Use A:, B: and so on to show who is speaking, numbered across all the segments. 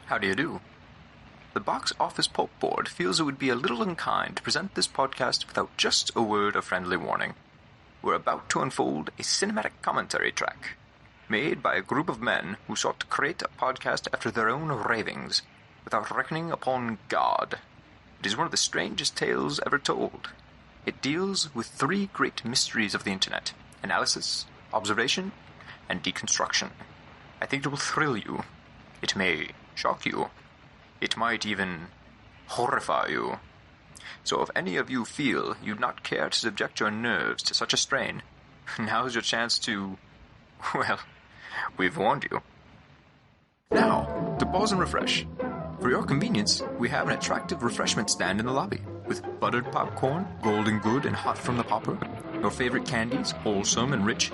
A: How do you do? The Box Office Pulp Board feels it would be a little unkind to present this podcast without just a word of friendly warning. We're about to unfold a cinematic commentary track, made by a group of men who sought to create a podcast after their own ravings, without reckoning upon God. It is one of the strangest tales ever told. It deals with three great mysteries of the internet: analysis, observation, and deconstruction. I think it will thrill you. It may shock you. It might even horrify you. So if any of you feel you'd not care to subject your nerves to such a strain, now's your chance to, well, we've warned you. Now, to pause and refresh. For your convenience, we have an attractive refreshment stand in the lobby, with buttered popcorn, golden good and hot from the popper, your favorite candies, wholesome and rich.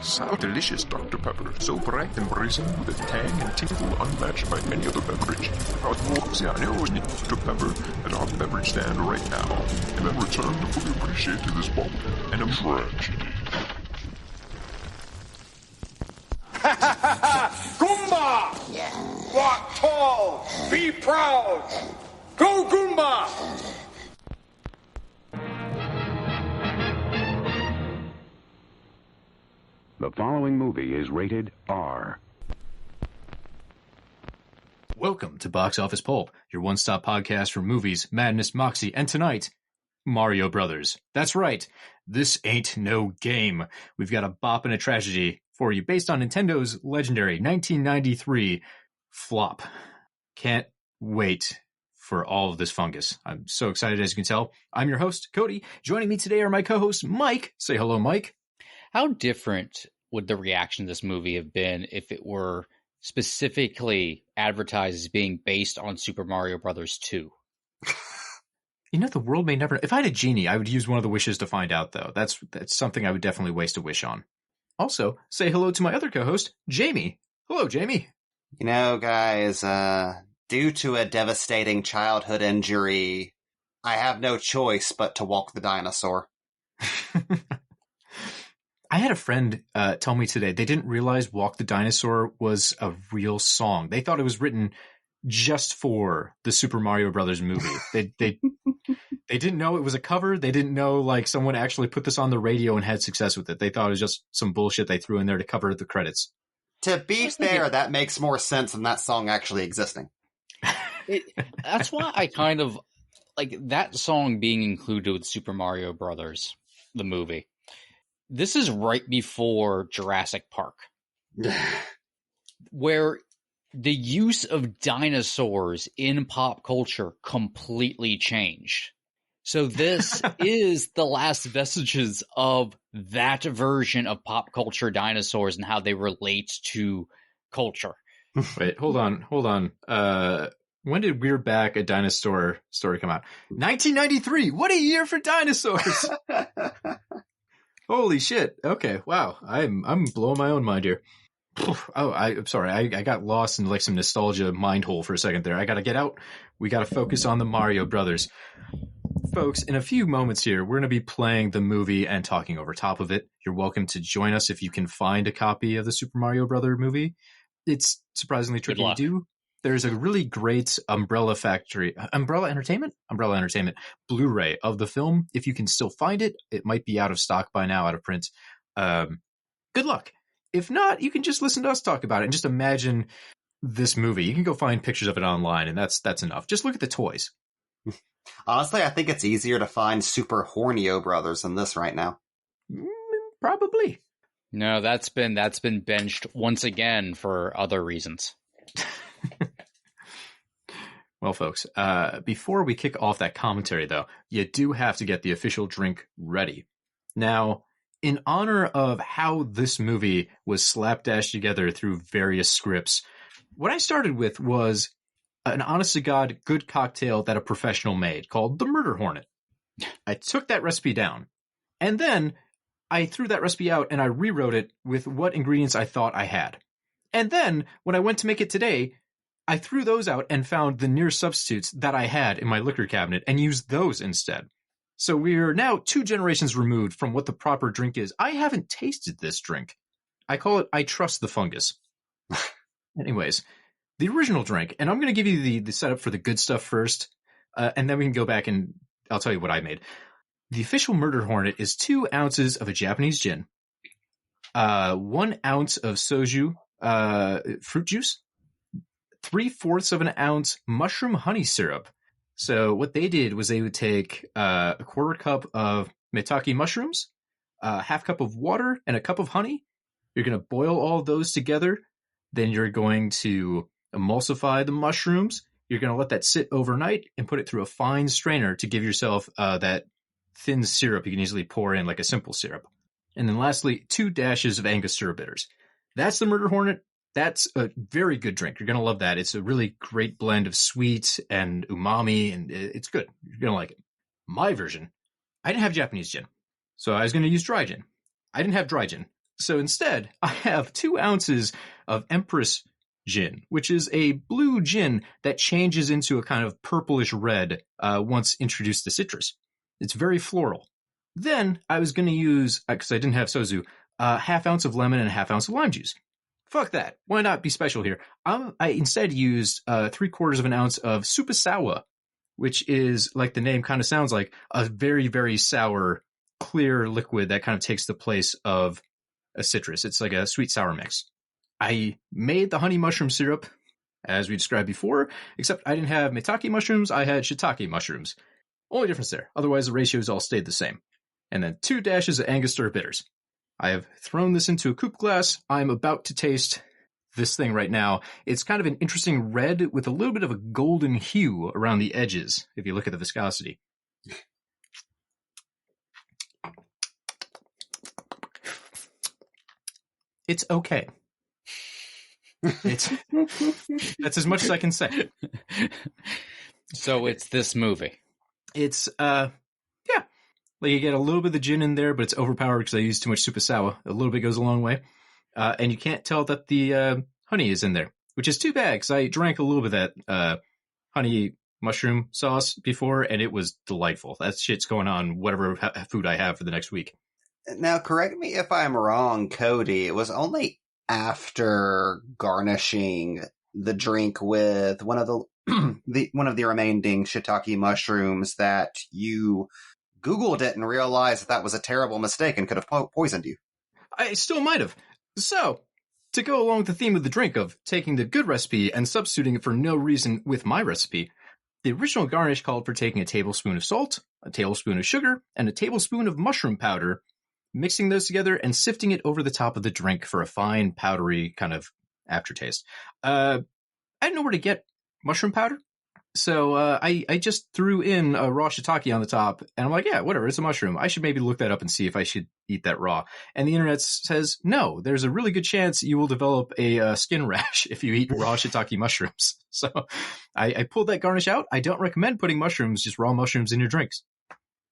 A: So delicious, Dr. Pepper, so bright and brazen, with a tang and tinkle unmatched by any other beverage. Dr. Pepper at our beverage stand right now, and then return to fully appreciate this moment and a tragedy.
B: Goomba! Yeah. Walk tall, be proud. Go Goomba!
C: The following movie is rated R.
D: Welcome to Box Office Pulp, your one-stop podcast for movies, madness, moxie, and tonight, Mario Brothers. That's right, this ain't no game. We've got a bop and a tragedy for you based on Nintendo's legendary 1993 flop. Can't wait for all of this fungus. I'm so excited, as you can tell. I'm your host, Cody. Joining me today are my co-host, Mike. Say hello, Mike.
E: How different would the reaction to this movie have been if it were specifically advertised as being based on Super Mario Brothers 2?
D: You know, the world may never... If I had a genie, I would use one of the wishes to find out, though. That's something I would definitely waste a wish on. Also, say hello to my other co-host, Jamie. Hello, Jamie.
F: You know, guys, due to a devastating childhood injury, I have no choice but to walk the dinosaur.
D: I had a friend tell me today they didn't realize Walk the Dinosaur was a real song. They thought it was written just for the Super Mario Brothers movie. They didn't know it was a cover. They didn't know like someone actually put this on the radio and had success with it. They thought it was just some bullshit they threw in there to cover the credits.
F: To be fair, that makes more sense than that song actually existing.
E: That's why I kind of like that song being included with Super Mario Brothers, the movie. This is right before Jurassic Park, where the use of dinosaurs in pop culture completely changed. So this is the last vestiges of that version of pop culture dinosaurs and how they relate to culture.
D: Wait, hold on. When did We're Back, a Dinosaur story come out? 1993! What a year for dinosaurs! Holy shit. Okay. Wow. I'm blowing my own mind here. Oh, I'm sorry. I got lost in like some nostalgia mind hole for a second there. I got to get out. We got to focus on the Mario Brothers. Folks, in a few moments here, we're going to be playing the movie and talking over top of it. You're welcome to join us if you can find a copy of the Super Mario Brother movie. It's surprisingly tricky to do. There's a really great Umbrella Entertainment Blu-ray of the film. If you can still find it, it might be out of stock by now, out of print. Good luck. If not, you can just listen to us talk about it and just imagine this movie. You can go find pictures of it online, and that's enough. Just look at the toys.
F: Honestly, I think it's easier to find Super Hornio Brothers than this right now.
D: Probably.
E: No, that's been benched once again for other reasons.
D: Well, folks, before we kick off that commentary, though, you do have to get the official drink ready. Now, in honor of how this movie was slapdashed together through various scripts, what I started with was an honest-to-God good cocktail that a professional made called the Murder Hornet. I took that recipe down, and then I threw that recipe out and I rewrote it with what ingredients I thought I had. And then, when I went to make it today, I threw those out and found the near substitutes that I had in my liquor cabinet and used those instead. So we're now 2 generations removed from what the proper drink is. I haven't tasted this drink. I call it I Trust the Fungus. Anyways, the original drink, and I'm going to give you the setup for the good stuff first, and then we can go back and I'll tell you what I made. The official Murder Hornet is 2 ounces of a Japanese gin, 1 ounce of soju fruit juice, 3/4 of an ounce mushroom honey syrup. So what they did was they would take a 1/4 cup of maitake mushrooms, a 1/2 cup of water, and a cup of honey. You're going to boil all those together. Then you're going to emulsify the mushrooms. You're going to let that sit overnight and put it through a fine strainer to give yourself that thin syrup you can easily pour in like a simple syrup. And then lastly, 2 dashes of Angostura bitters. That's the Murder Hornet. That's a very good drink. You're going to love that. It's a really great blend of sweet and umami, and it's good. You're going to like it. My version, I didn't have Japanese gin, so I was going to use dry gin. I didn't have dry gin. So instead, I have 2 ounces of Empress gin, which is a blue gin that changes into a kind of purplish red once introduced to citrus. It's very floral. Then I was going to use, because I didn't have soju, 1/2 ounce of lemon and 1/2 ounce of lime juice. Fuck that. Why not be special here? I instead used 3/4 of an ounce of supasawa, which is, like the name kind of sounds like, a very, very sour, clear liquid that kind of takes the place of a citrus. It's like a sweet-sour mix. I made the honey mushroom syrup, as we described before, except I didn't have maitake mushrooms, I had shiitake mushrooms. Only difference there. Otherwise, the ratios all stayed the same. And then 2 dashes of Angostura bitters. I have thrown this into a coupe glass. I'm about to taste this thing right now. It's kind of an interesting red with a little bit of a golden hue around the edges, if you look at the viscosity. It's okay. That's as much as I can say.
E: So it's this movie.
D: It's yeah. Like you get a little bit of the gin in there, but it's overpowered because I used too much supasawa. A little bit goes a long way. And you can't tell that the honey is in there, which is too bad because I drank a little bit of that honey mushroom sauce before, and it was delightful. That shit's going on whatever food I have for the next week.
F: Now, correct me if I'm wrong, Cody. It was only after garnishing the drink with one of the remaining shiitake mushrooms that you Googled it and realized that was a terrible mistake and could have poisoned you.
D: I still might have. So, to go along with the theme of the drink of taking the good recipe and substituting it for no reason with my recipe, the original garnish called for taking a tablespoon of salt, a tablespoon of sugar, and a tablespoon of mushroom powder, mixing those together and sifting it over the top of the drink for a fine, powdery kind of aftertaste. I didn't know where to get mushroom powder, so I just threw in a raw shiitake on the top, and I'm like, yeah, whatever, it's a mushroom. I should maybe look that up and see if I should eat that raw. And the internet says, no, there's a really good chance you will develop a skin rash if you eat raw shiitake mushrooms. So I pulled that garnish out. I don't recommend putting mushrooms, just raw mushrooms, in your drinks.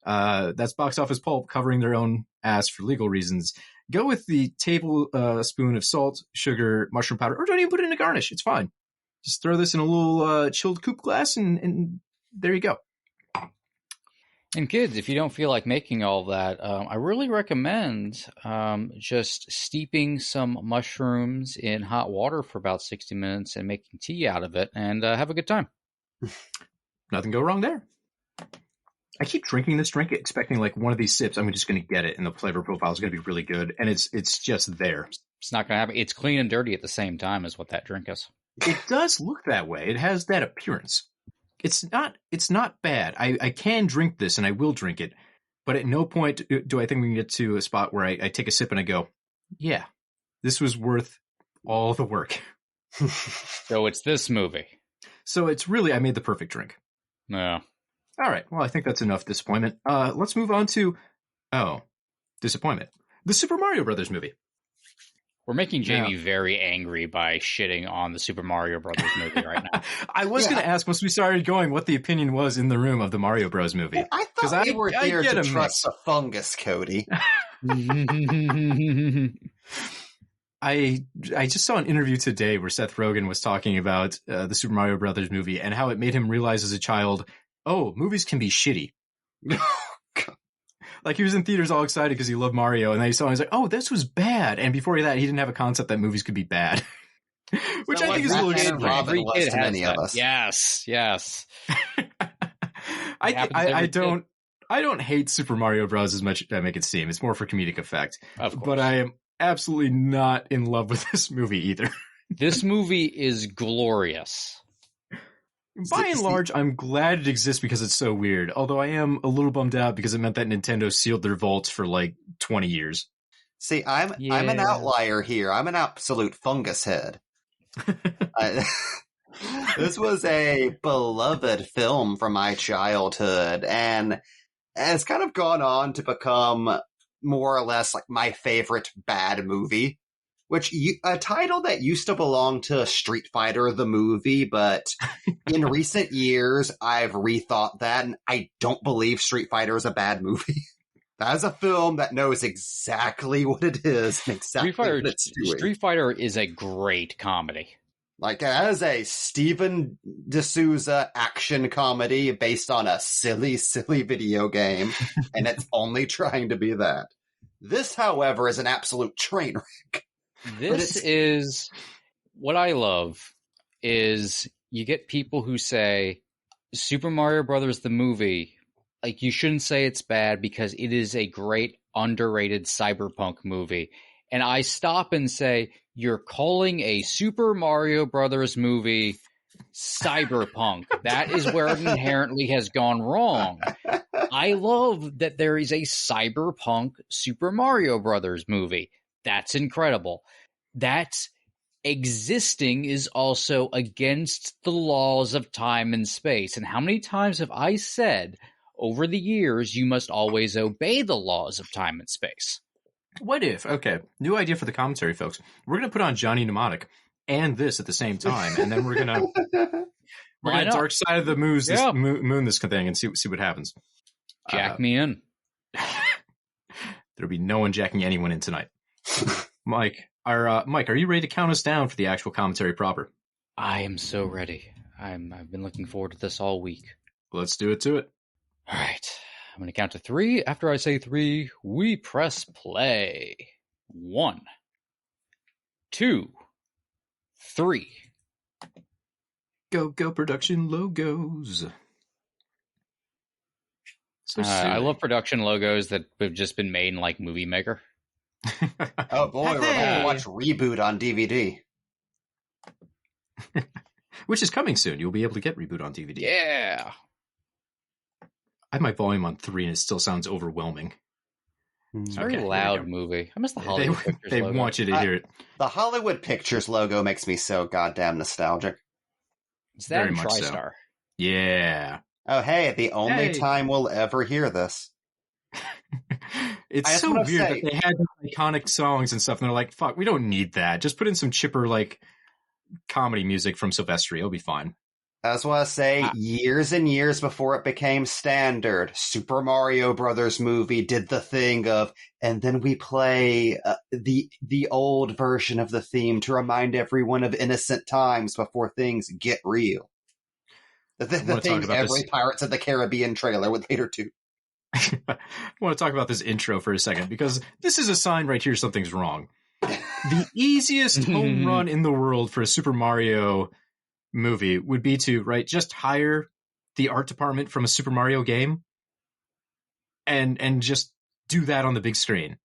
D: That's Box Office Pulp covering their own ass for legal reasons. Go with the tablespoon of salt, sugar, mushroom powder, or don't even put it in a garnish. It's fine. Just throw this in a little chilled coupe glass, and there you go.
E: And kids, if you don't feel like making all that, I really recommend just steeping some mushrooms in hot water for about 60 minutes and making tea out of it, and have a good time.
D: Nothing go wrong there. I keep drinking this drink expecting like one of these sips, I'm just going to get it, and the flavor profile is going to be really good, and it's just there.
E: It's not going to happen. It's clean and dirty at the same time is what that drink is.
D: It does look that way. It has that appearance. It's not bad. I can drink this, and I will drink it, but at no point do I think we can get to a spot where I take a sip and I go, yeah, this was worth all the work.
E: So it's this movie.
D: So it's really, I made the perfect drink.
E: No.
D: All right. Well, I think that's enough disappointment. Let's move on to, disappointment. The Super Mario Brothers movie.
E: We're making Jamie very angry by shitting on the Super Mario Brothers movie right now.
D: I was going to ask once we started going what the opinion was in the room of the Mario Bros movie.
F: I thought we were here to trust a fungus, Cody.
D: I just saw an interview today where Seth Rogen was talking about the Super Mario Brothers movie and how it made him realize as a child, oh, movies can be shitty. Like, he was in theaters all excited because he loved Mario, and then he saw it, and he's like, oh, this was bad. And before that, he didn't have a concept that movies could be bad. Which
F: So
D: I think is a little
F: Batman and
D: strange.
F: Robin was to
E: has
F: many of
E: that.
F: us.
E: Yes.
D: I don't hate Super Mario Bros. As much as I make it seem. It's more for comedic effect.
E: Of course.
D: But I am absolutely not in love with this movie either.
E: This movie is glorious.
D: By and large, I'm glad it exists because it's so weird. Although I am a little bummed out because it meant that Nintendo sealed their vaults for like 20 years.
F: See, I'm an outlier here. I'm an absolute fungus head. This was a beloved film from my childhood, and it's kind of gone on to become more or less like my favorite bad movie, a title that used to belong to Street Fighter the movie, but in recent years I've rethought that, and I don't believe Street Fighter is a bad movie. That's a film that knows exactly what it is and exactly what it's doing.
E: Street Fighter is a great comedy.
F: Like, that is a Steven D'Souza action comedy based on a silly, silly video game, and it's only trying to be that. This, however, is an absolute train wreck.
E: This is what I love is you get people who say Super Mario Brothers the movie, like, you shouldn't say it's bad because it is a great underrated cyberpunk movie. And I stop and say, you're calling a Super Mario Brothers movie cyberpunk. That is where it inherently has gone wrong. I love that there is a cyberpunk Super Mario Brothers movie. That's incredible. That's existing is also against the laws of time and space. And how many times have I said over the years, you must always obey the laws of time and space?
D: What if, okay, new idea for the commentary, folks. We're going to put on Johnny Mnemonic and this at the same time, and then we're going to Dark Side of the Moon this thing and see what happens.
E: Jack me in.
D: There'll be no one jacking anyone in tonight. Mike, are you ready to count us down for the actual commentary proper?
E: I am so ready. I've been looking forward to this all week.
D: Let's do it to it.
E: All right. I'm going to count to 3. After I say 3, we press play. 1, 2, 3.
D: Go production logos. So
E: I love production logos that have just been made in like Movie Maker.
F: Oh boy, we're going to watch Reboot on DVD.
D: Which is coming soon. You'll be able to get Reboot on DVD.
E: Yeah.
D: I have my volume on 3 and it still sounds overwhelming.
E: It's a very loud movie. I miss the Hollywood Pictures
D: they
E: logo.
D: want you to hear it.
F: The Hollywood Pictures logo makes me so goddamn nostalgic.
E: It's that
D: Very
E: and
D: much so.
E: TriStar.
D: Yeah.
F: Oh, hey, the only time we'll ever hear this.
D: It's so weird that they had iconic songs and stuff, and they're like, fuck, we don't need that. Just put in some chipper, like, comedy music from Silvestri. It'll be fine.
F: I just want to say, years and years before it became standard, Super Mario Brothers movie did the thing of, and then we play the old version of the theme to remind everyone of innocent times before things get real. The thing every Pirates of the Caribbean trailer would later do.
D: I want to talk about this intro for a second, because this is a sign right here something's wrong. The easiest home run in the world for a Super Mario movie would be to, just hire the art department from a Super Mario game and just do that on the big screen.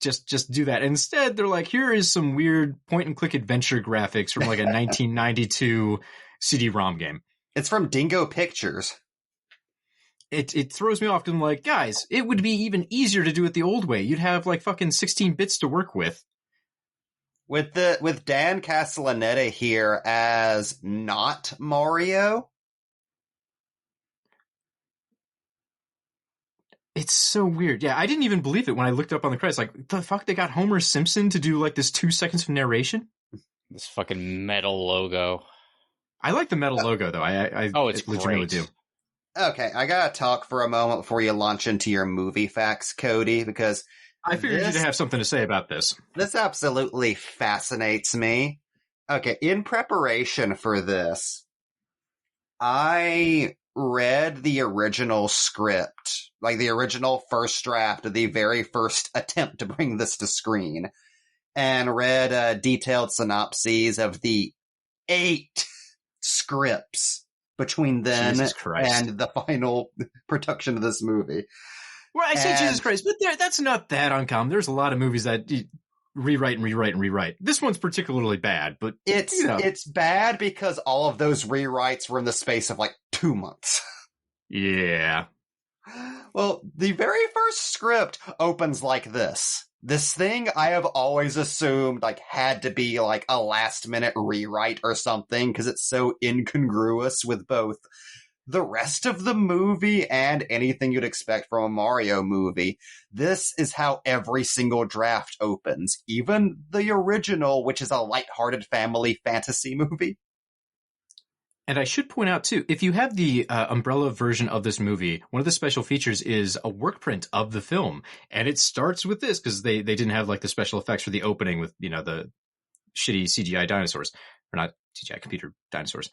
D: Just do that. Instead, they're like, here is some weird point-and-click adventure graphics from like a 1992 CD-ROM game.
F: It's from Dingo Pictures.
D: It throws me off because I'm like, guys, it would be even easier to do it the old way. You'd have like fucking 16 bits to work with.
F: With Dan Castellaneta here as not Mario.
D: It's so weird. Yeah, I didn't even believe it when I looked up on the credits. Like, the fuck, they got Homer Simpson to do like this 2 seconds of narration?
E: This fucking metal logo.
D: I like the metal logo though.
E: It's
D: legitimately
E: great.
D: do.
F: Okay, I gotta talk for a moment before you launch into your movie facts, Cody, because
D: I figured you'd have something to say about this.
F: This absolutely fascinates me. Okay, in preparation for this, I read the original script, like the original first draft of the very first attempt to bring this to screen. and read detailed synopses of the 8 scripts between then and the final production of this movie.
D: Well, I said Jesus Christ, but that's not that uncommon. There's a lot of movies that rewrite and rewrite and rewrite. This one's particularly bad, but
F: it's bad because all of those rewrites were in the space of like 2 months.
D: Yeah.
F: Well, the very first script opens like this. This thing I have always assumed like had to be like a last minute rewrite or something because it's so incongruous with both the rest of the movie and anything you'd expect from a Mario movie. This is how every single draft opens, even the original, which is a lighthearted family fantasy movie.
D: And I should point out, too, if you have the Umbrella version of this movie, one of the special features is a work print of the film. And it starts with this because they didn't have like the special effects for the opening with, the shitty CGI dinosaurs. Or not CGI, computer dinosaurs.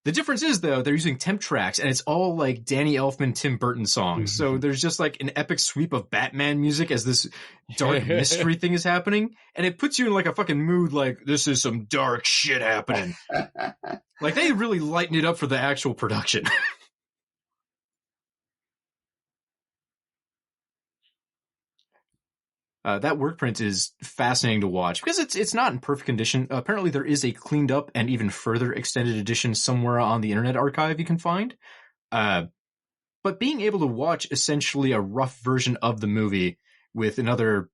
D: The difference is, though, they're using temp tracks, and it's all like Danny Elfman, Tim Burton songs. So there's just like an epic sweep of Batman music as this dark mystery thing is happening. And it puts you in like a fucking mood like, this is some dark shit happening. Like, they really lighten it up for the actual production. That work print is fascinating to watch because it's not in perfect condition. Apparently, there is a cleaned up and even further extended edition somewhere on the Internet Archive you can find. But being able to watch essentially a rough version of the movie with another,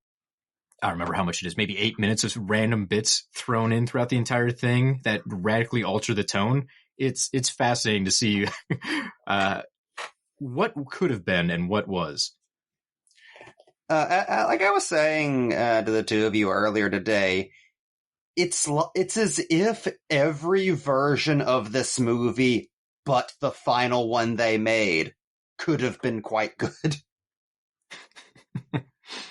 D: I don't remember how much it is, maybe 8 minutes of random bits thrown in throughout the entire thing that radically alter the tone. It's fascinating to see what could have been and what was.
F: Like I was saying to the two of you earlier today, it's as if every version of this movie, but the final one they made, could have been quite good.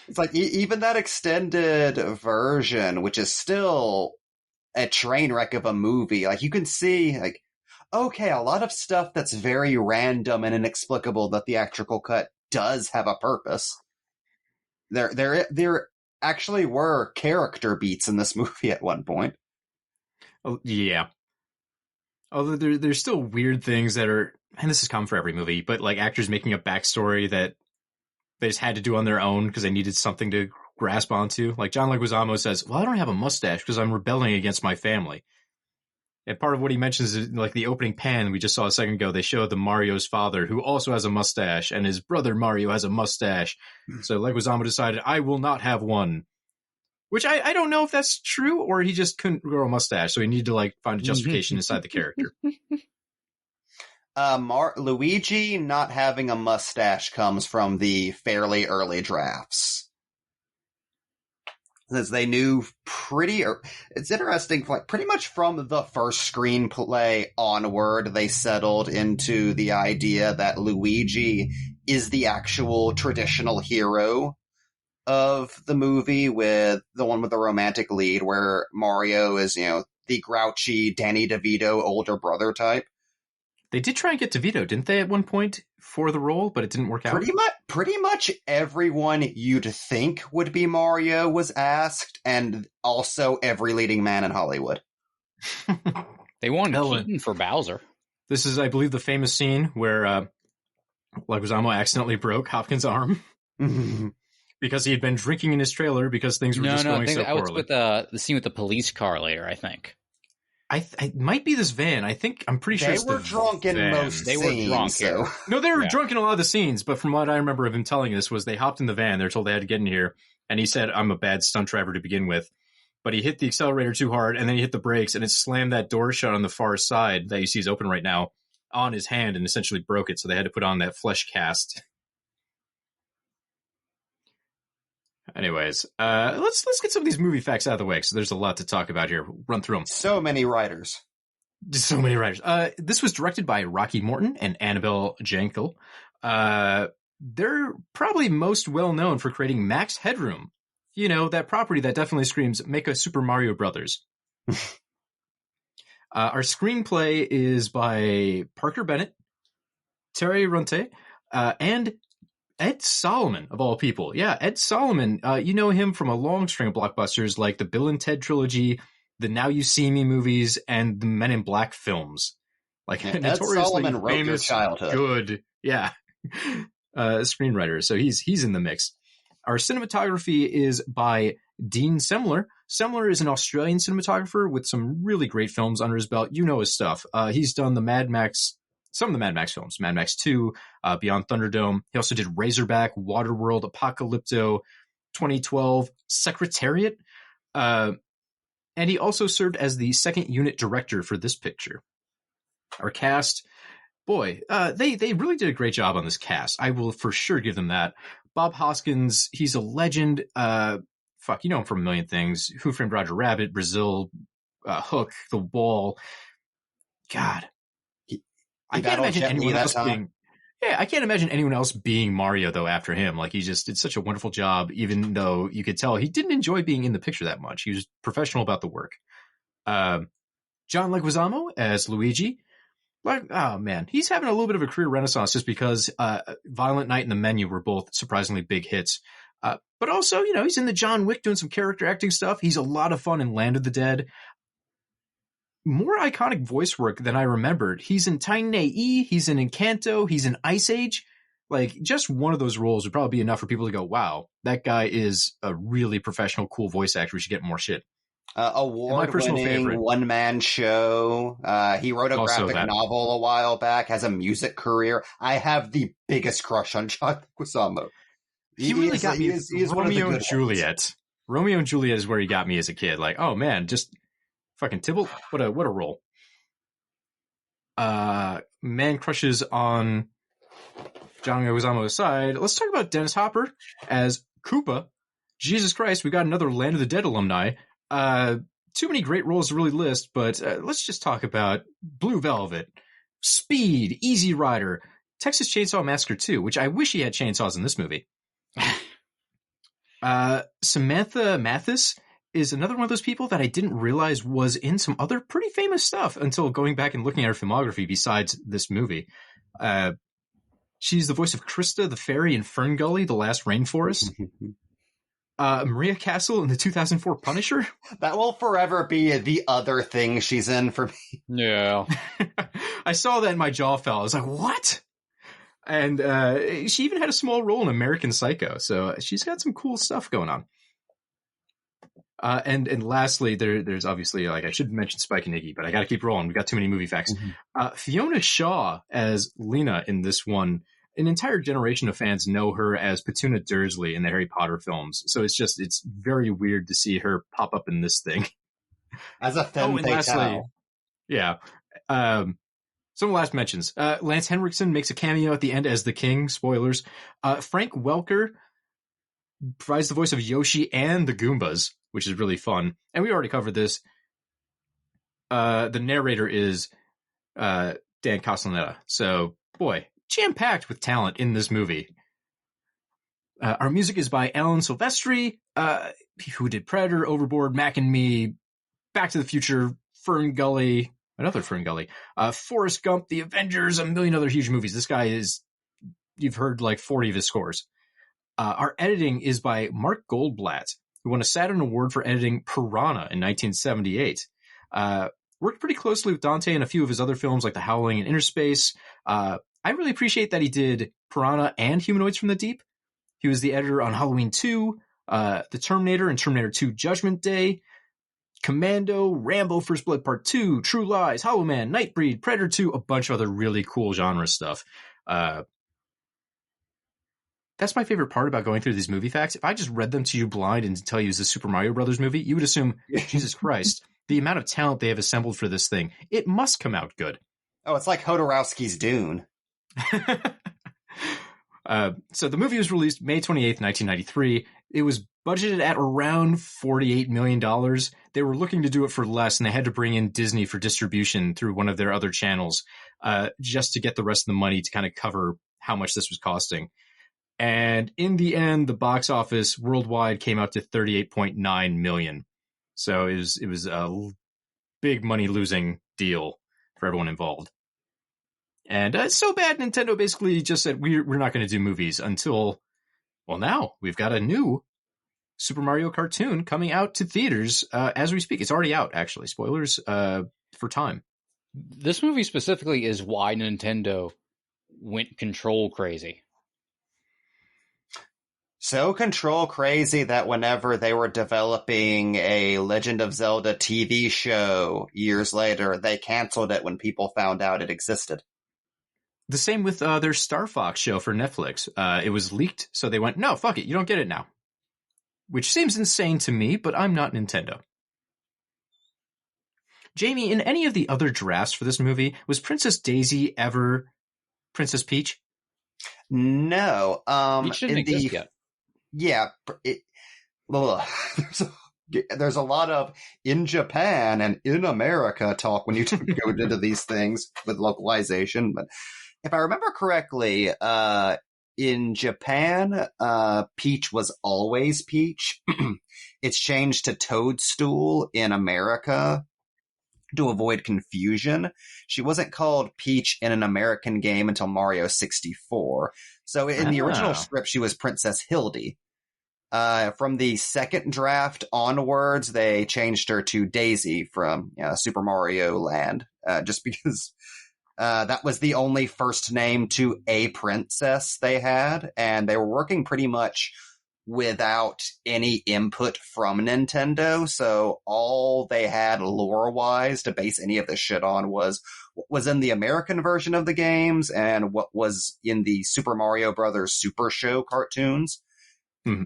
F: It's like even that extended version, which is still a train wreck of a movie. Like you can see, like, okay, a lot of stuff that's very random and inexplicable. The theatrical cut does have a purpose. There actually were character beats in this movie at one point.
D: Oh, yeah. Although there's still weird things that are, and this is common for every movie, but like actors making a backstory that they just had to do on their own because they needed something to grasp onto. Like John Leguizamo says, well, I don't have a mustache because I'm rebelling against my family. And part of what he mentions is like the opening pan we just saw a second ago. They show the Mario's father, who also has a mustache, and his brother Mario has a mustache. So Leguizamo decided, I will not have one. Which I don't know if that's true, or he just couldn't grow a mustache, so he needed to like find a justification inside the character.
F: Luigi not having a mustache comes from the fairly early drafts. As they knew it's interesting, like pretty much from the first screenplay onward, they settled into the idea that Luigi is the actual traditional hero of the movie, with the one with the romantic lead, where Mario is, the grouchy Danny DeVito older brother type.
D: They did try and get DeVito, didn't they, at one point for the role, but it didn't work out?
F: Pretty much everyone you'd think would be Mario was asked, and also every leading man in Hollywood.
E: They wanted Keaton for Bowser.
D: This is, I believe, the famous scene where Leguizamo accidentally broke Hopkins' arm because he had been drinking in his trailer because things were going so poorly.
E: I was with the scene with the police car later, I think.
D: It might be this van. I'm pretty sure
F: they were drunk in most scenes.
E: They were drunk here.
D: No, they were drunk in a lot of the scenes, but from what I remember of him telling us was they hopped in the van. They're told they had to get in here, and he said, I'm a bad stunt driver to begin with. But he hit the accelerator too hard, and then he hit the brakes, and it slammed that door shut on the far side that you see is open right now on his hand and essentially broke it, so they had to put on that flesh cast. Anyways, let's get some of these movie facts out of the way, because there's a lot to talk about here. We'll run through them.
F: So many writers.
D: So many writers. This was directed by Rocky Morton and Annabelle Jankel. They're probably most well known for creating Max Headroom. That property that definitely screams, make a Super Mario Brothers. Our screenplay is by Parker Bennett, Terry Runte, and Ed Solomon, of all people. Yeah, Ed Solomon. You know him from a long string of blockbusters like the Bill and Ted trilogy, the Now You See Me movies, and the Men in Black films. Like,
F: Ed
D: notoriously
F: Solomon wrote your
D: famous,
F: childhood.
D: good, yeah, screenwriter. So he's in the mix. Our cinematography is by Dean Semler. Semler is an Australian cinematographer with some really great films under his belt. You know his stuff. He's done some of the Mad Max films, Mad Max 2, Beyond Thunderdome. He also did Razorback, Waterworld, Apocalypto, 2012, Secretariat. And he also served as the second unit director for this picture. Our cast, boy, they really did a great job on this cast. I will for sure give them that. Bob Hoskins, he's a legend. You know him from a million things. Who Framed Roger Rabbit, Brazil, Hook, The Wall. God. I can't imagine anyone else being... Yeah, I can't imagine anyone else being Mario, though, after him. Like, he just did such a wonderful job, even though you could tell he didn't enjoy being in the picture that much. He was professional about the work. John Leguizamo as Luigi. Like, oh, man. He's having a little bit of a career renaissance just because Violent Night and The Menu were both surprisingly big hits. But also, you know, he's in the John Wick doing some character acting stuff. He's a lot of fun in Land of the Dead. More iconic voice work than I remembered. He's in Titan A.E., he's in Encanto, he's in Ice Age. Like, just one of those roles would probably be enough for people to go, wow, that guy is a really professional, cool voice actor. We should get more shit.
F: Award-winning one-man show. He wrote a graphic novel a while back, has a music career. I have the biggest crush on John Leguizamo.
D: He really got me. He's Romeo and Juliet. Romeo and Juliet is where he got me as a kid. Like, oh man, just fucking Tybalt. What a role. Man crushes on John Leguizamo's side. Let's talk about Dennis Hopper as Koopa. Jesus Christ, we got another Land of the Dead alumni. Too many great roles to really list, but let's just talk about Blue Velvet, Speed, Easy Rider, Texas Chainsaw Massacre 2, which I wish he had chainsaws in this movie. Samantha Mathis is another one of those people that I didn't realize was in some other pretty famous stuff until going back and looking at her filmography besides this movie. She's the voice of Krista the fairy in Fern Gully, The Last Rainforest. Maria Castle in the 2004 Punisher. That
F: will forever be the other thing she's in for me.
E: Yeah.
D: I saw that and my jaw fell. I was like, what? And she even had a small role in American Psycho. So she's got some cool stuff going on. And lastly, there's obviously, like, I should mention Spike and Iggy, but I got to keep rolling. We got too many movie facts. Fiona Shaw as Lena in this one. An entire generation of fans know her as Petunia Dursley in the Harry Potter films. So it's very weird to see her pop up in this thing.
F: As a femme fatale.
D: Yeah. Some last mentions. Lance Henriksen makes a cameo at the end as the king. Spoilers. Frank Welker provides the voice of Yoshi and the Goombas, which is really fun. And we already covered this. The narrator is Dan Castellaneta. So, boy, jam-packed with talent in this movie. Our music is by Alan Silvestri, who did Predator, Overboard, Mac and Me, Back to the Future, Fern Gully, another Fern Gully, Forrest Gump, The Avengers, a million other huge movies. This guy you've heard like 40 of his scores. Our editing is by Mark Goldblatt, who won a Saturn Award for editing Piranha in 1978. Worked pretty closely with Dante in a few of his other films like The Howling and Inner Space. I really appreciate that he did Piranha and Humanoids from the Deep. He was the editor on Halloween 2, The Terminator and Terminator 2 Judgment Day, Commando, Rambo First Blood Part 2, True Lies, Hollow Man, Nightbreed, Predator 2, a bunch of other really cool genre stuff. That's my favorite part about going through these movie facts. If I just read them to you blind and tell you it's a Super Mario Brothers movie, you would assume, Jesus Christ, the amount of talent they have assembled for this thing, it must come out good.
F: Oh, it's like Hodorowski's Dune.
D: So the movie was released May 28th, 1993. It was budgeted at around $48 million. They were looking to do it for less, and they had to bring in Disney for distribution through one of their other channels just to get the rest of the money to kind of cover how much this was costing. And in the end, the box office worldwide came out to $38.9 million. So it was a big money-losing deal for everyone involved. And it's so bad, Nintendo basically just said, we're not going to do movies until, well, now we've got a new Super Mario cartoon coming out to theaters as we speak. It's already out, actually. Spoilers for time.
E: This movie specifically is why Nintendo went control crazy.
F: So control crazy that whenever they were developing a Legend of Zelda TV show years later, they canceled it when people found out it existed.
D: The same with their Star Fox show for Netflix. It was leaked, so they went, no, fuck it, you don't get it now. Which seems insane to me, but I'm not Nintendo. Jamie, in any of the other drafts for this movie, was Princess Daisy ever Princess Peach?
F: No.
E: Peach didn't exist yet.
F: Yeah. There's a lot of in Japan and in America talk when you go into these things with localization. But if I remember correctly, in Japan, Peach was always Peach. It's changed to Toadstool in America to avoid confusion. She wasn't called Peach in an American game until Mario 64. So in the original script, she was Princess Hildy. From the second draft onwards, they changed her to Daisy from Super Mario Land, just because that was the only first name to a princess they had, and they were working pretty much without any input from Nintendo, so all they had lore-wise to base any of this shit on was what was in the American version of the games and what was in the Super Mario Brothers Super Show cartoons.
D: Mm-hmm.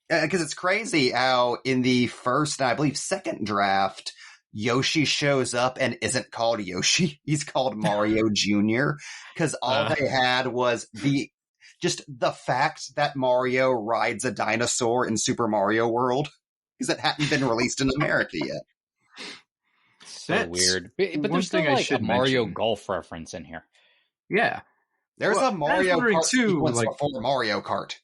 F: Because it's crazy how in the first, I believe, second draft, Yoshi shows up and isn't called Yoshi. He's called Mario Jr. Because all they had was just the fact that Mario rides a dinosaur in Super Mario World. Because it hadn't been released in America yet.
E: So weird. But there's still like a Mario Golf reference in here.
D: Yeah.
F: There's a Mario Kart sequence
D: like,
F: before Mario Kart.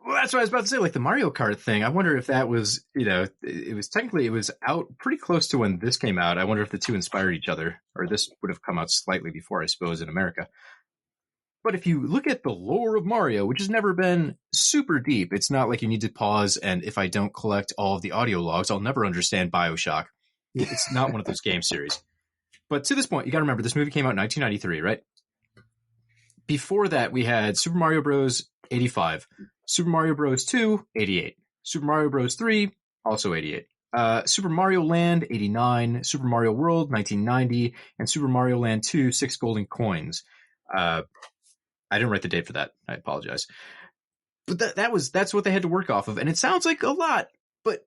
D: Well, that's what I was about to say. Like the Mario Kart thing, I wonder if that was, it was out pretty close to when this came out. I wonder if the two inspired each other, or this would have come out slightly before, I suppose, in America. But if you look at the lore of Mario, which has never been super deep, it's not like you need to pause and if I don't collect all of the audio logs, I'll never understand BioShock. It's not one of those game series. But to this point, you got to remember, this movie came out in 1993, right? Before that, we had Super Mario Bros. 85. Super Mario Bros. 2, 88. Super Mario Bros. 3, also 88. Super Mario Land, 89. Super Mario World, 1990. And Super Mario Land 2, 6 golden coins. I didn't write the date for that. I apologize. But that's what they had to work off of. And it sounds like a lot, but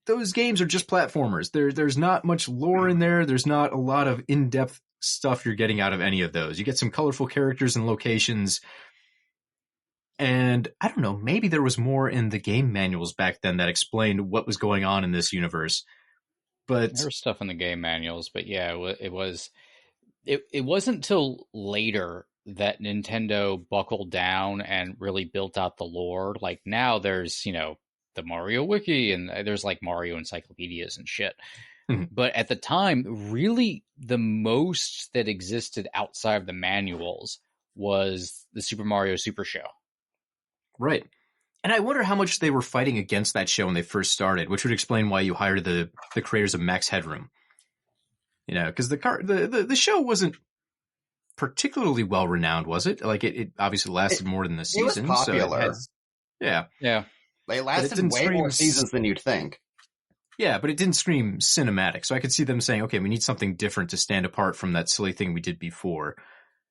D: those games are just platformers. There's not much lore in there. There's not a lot of in-depth stuff you're getting out of any of those. You get some colorful characters and locations. And I don't know, maybe there was more in the game manuals back then that explained what was going on in this universe. But
E: there was stuff in the game manuals, but yeah, it wasn't until later that Nintendo buckled down and really built out the lore. Like now there's, the Mario Wiki and there's like Mario encyclopedias and shit. Mm-hmm. But at the time, really the most that existed outside of the manuals was the Super Mario Super Show.
D: Right. And I wonder how much they were fighting against that show when they first started, which would explain why you hired the creators of Max Headroom. Because the show wasn't particularly well renowned, was it? Like it obviously lasted more than the season.
F: It was popular.
D: Yeah.
F: They lasted way more seasons than you'd think.
D: Yeah, but it didn't scream cinematic. So I could see them saying, okay, we need something different to stand apart from that silly thing we did before.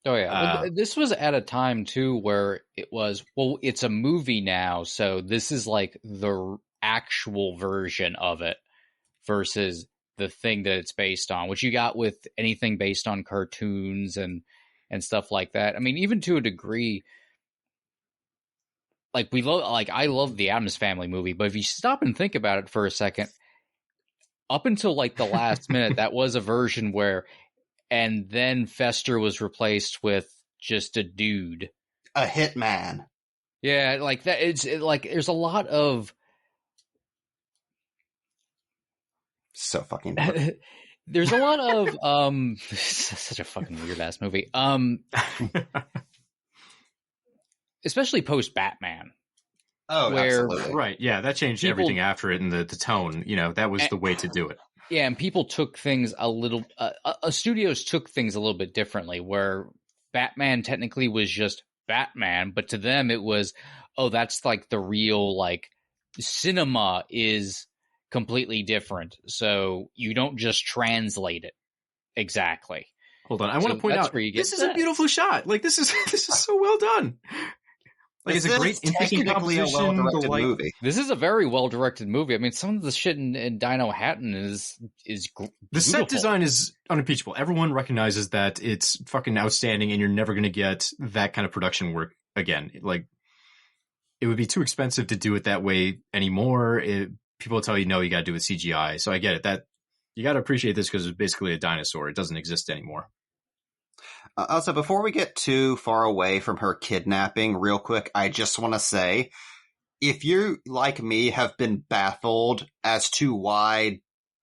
E: Oh, yeah. This was at a time, too, where it was, well, it's a movie now, so this is like the actual version of it versus the thing that it's based on, which you got with anything based on cartoons and stuff like that. I mean, even to a degree, like I love the Addams Family movie, but if you stop and think about it for a second, up until like the last minute, that was a version where, and then Fester was replaced with just a dude,
F: a hitman.
E: Yeah, like that. Like there's a lot of
F: so fucking.
E: There's a lot of such a fucking weird ass movie. Especially post Batman.
F: Oh,
E: where,
F: absolutely.
D: Right, yeah, that changed everything after it, and the tone, that was the way to do it.
E: Yeah, and people took things a little studios took things a little bit differently, where Batman technically was just Batman, but to them it was, oh, that's like the real, like, cinema is completely different, so you don't just translate it exactly.
D: Hold on, I want to point out, this is a beautiful shot. Like, this is so well done. Like, it's a great interesting composition.
F: A well-directed movie.
E: This is a very well-directed movie. I mean, some of the shit in Dino Hatton is
D: the set design is unimpeachable. Everyone recognizes that it's fucking outstanding, and you're never going to get that kind of production work again. Like, it would be too expensive to do it that way anymore. People tell you, no, you got to do it with CGI. So I get it. That you got to appreciate this because it's basically a dinosaur. It doesn't exist anymore.
F: Also, before we get too far away from her kidnapping, real quick, I just want to say, if you, like me, have been baffled as to why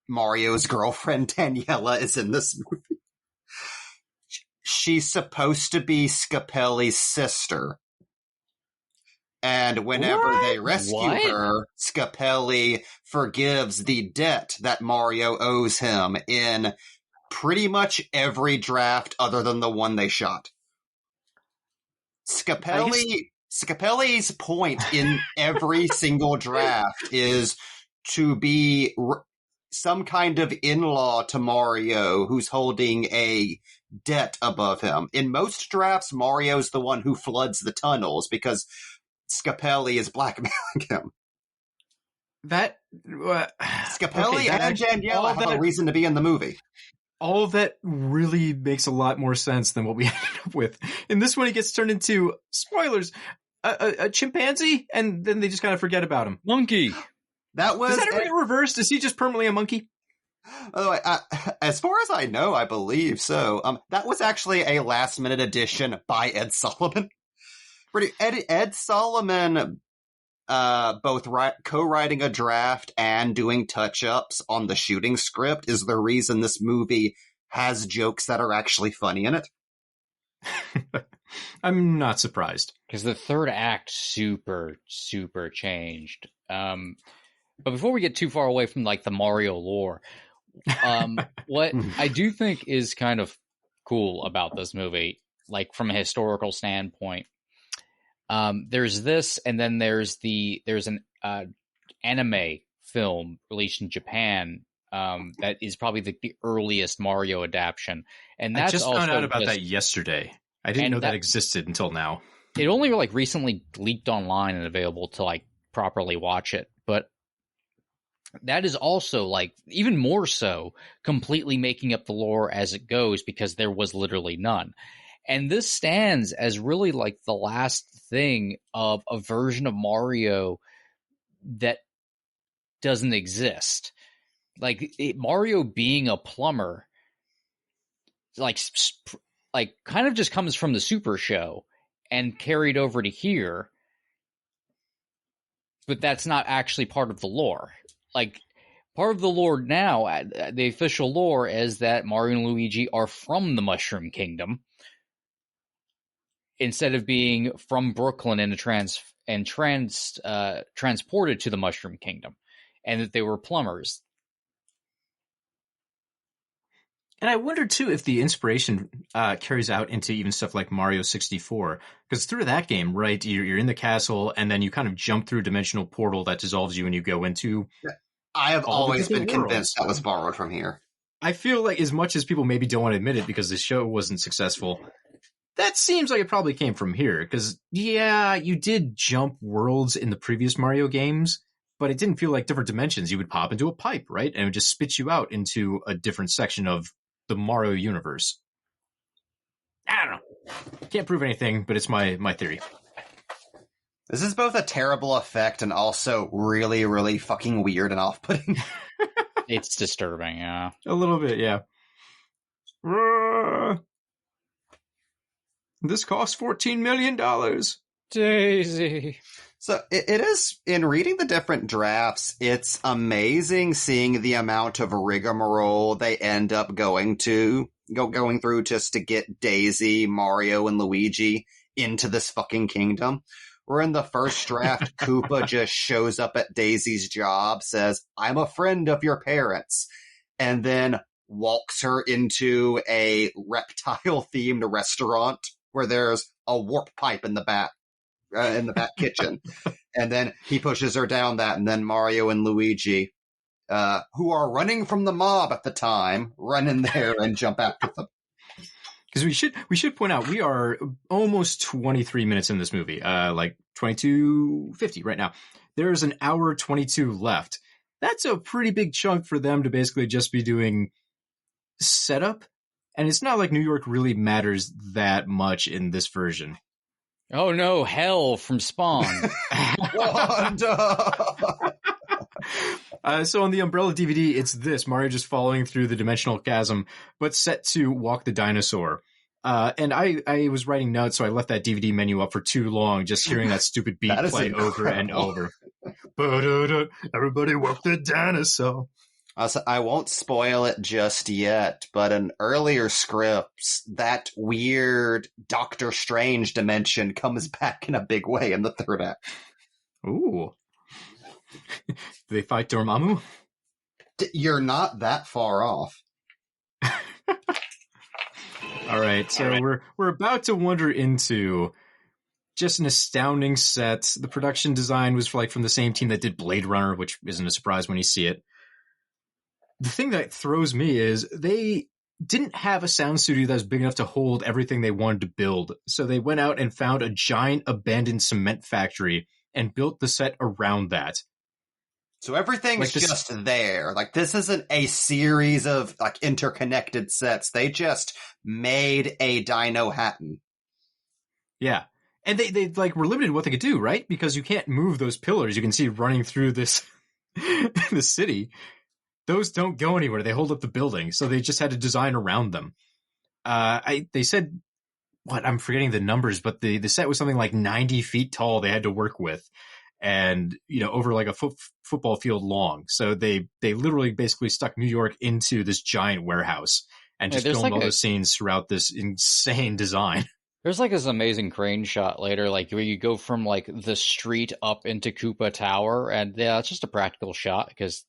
F: Mario's girlfriend Daniela is in this movie, she's supposed to be Scapelli's sister. And whenever they rescue her, Scapelli forgives the debt that Mario owes him in pretty much every draft other than the one they shot. Scapelli's point in every single draft is to be some kind of in-law to Mario who's holding a debt above him. In most drafts, Mario's the one who floods the tunnels because Scapelli is blackmailing him. Scapelli and Daniela have a reason to be in the movie.
D: All of that really makes a lot more sense than what we ended up with. In this one, he gets turned into, spoilers, a chimpanzee, and then they just kind of forget about him.
E: Monkey.
D: Does that ever get reversed? Is he just permanently a monkey?
F: As far as I know, I believe so. That was actually a last-minute addition by Ed Solomon. Ed Solomon, both co-writing a draft and doing touch-ups on the shooting script is the reason this movie has jokes that are actually funny in it.
D: I'm not surprised.
E: Because the third act super changed. But before we get too far away from, like, the Mario lore, what I do think is kind of cool about this movie, like from a historical standpoint, there's this, and then there's an anime film released in Japan that is probably the earliest Mario adaptation. And that's
D: I just found out about that yesterday. I didn't know that existed until now.
E: It only like recently leaked online and available to like properly watch it, but that is also like even more so completely making up the lore as it goes because there was literally none. And this stands as really like the last thing of a version of Mario that doesn't exist. Like Mario being a plumber, like kind of just comes from the Super Show and carried over to here. But that's not actually part of the lore. Like part of the lore now, the official lore is that Mario and Luigi are from the Mushroom Kingdom, instead of being from Brooklyn and transported to the Mushroom Kingdom, and that they were plumbers.
D: And I wonder, too, if the inspiration carries out into even stuff like Mario 64. Because through that game, right, you're in the castle, and then you kind of jump through a dimensional portal that dissolves you, and you go into...
F: I have always been convinced that was borrowed from here.
D: I feel like as much as people maybe don't want to admit it because the show wasn't successful, that seems like it probably came from here. Because, yeah, you did jump worlds in the previous Mario games, but it didn't feel like different dimensions. You would pop into a pipe, right? And it would just spit you out into a different section of the Mario universe. I don't know. Can't prove anything, but it's my theory.
F: This is both a terrible effect and also really, really fucking weird and off-putting.
E: It's disturbing, yeah.
D: A little bit, yeah. This cost $14 million.
E: Daisy.
F: So it is, in reading the different drafts, it's amazing seeing the amount of rigmarole they end up going through just to get Daisy, Mario, and Luigi into this fucking kingdom. Where in the first draft, Koopa just shows up at Daisy's job, says, "I'm a friend of your parents," and then walks her into a reptile-themed restaurant where there's a warp pipe in the back kitchen. And then he pushes her down that, and then Mario and Luigi, who are running from the mob at the time, run in there and jump after them.
D: Because we should point out, we are almost 23 minutes in this movie, like 22:50 right now. There's an hour 22 left. That's a pretty big chunk for them to basically just be doing setup. And it's not like New York really matters that much in this version.
E: Oh no, Hell from Spawn.
D: So on the Umbrella DVD, it's this, Mario just falling through the dimensional chasm, but set to Walk the Dinosaur. And I was writing notes, so I left that DVD menu up for too long, just hearing that stupid beat play over and over. Everybody walk the dinosaur.
F: I won't spoil it just yet, but in earlier scripts, that weird Doctor Strange dimension comes back in a big way in the third act.
D: Ooh. Do they fight Dormammu?
F: You're not that far off.
D: All right, so we're about to wander into just an astounding set. The production design was from the same team that did Blade Runner, which isn't a surprise when you see it. The thing that throws me is they didn't have a sound studio that was big enough to hold everything they wanted to build. So they went out and found a giant abandoned cement factory and built the set around that.
F: So everything's just there. Like, this isn't a series of interconnected sets. They just made a Dino Hatton.
D: Yeah. And they were limited in what they could do, right? Because you can't move those pillars you can see running through this the city. Those don't go anywhere. They hold up the building. So they just had to design around them. They said, I'm forgetting the numbers, but the set was something like 90 feet tall they had to work with. And, over like a football field long. So they literally basically stuck New York into this giant warehouse and just filmed all those scenes throughout this insane design.
E: There's this amazing crane shot later, where you go from the street up into Koopa Tower, and yeah, it's just a practical shot because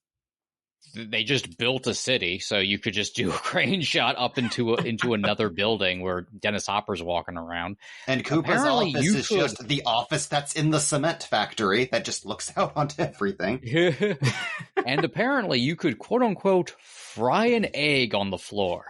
E: they just built a city, so you could just do a crane shot up into another building where Dennis Hopper's walking around.
F: And Koopa's office is just the office that's in the cement factory that just looks out onto everything.
E: And apparently you could, quote-unquote, fry an egg on the floor.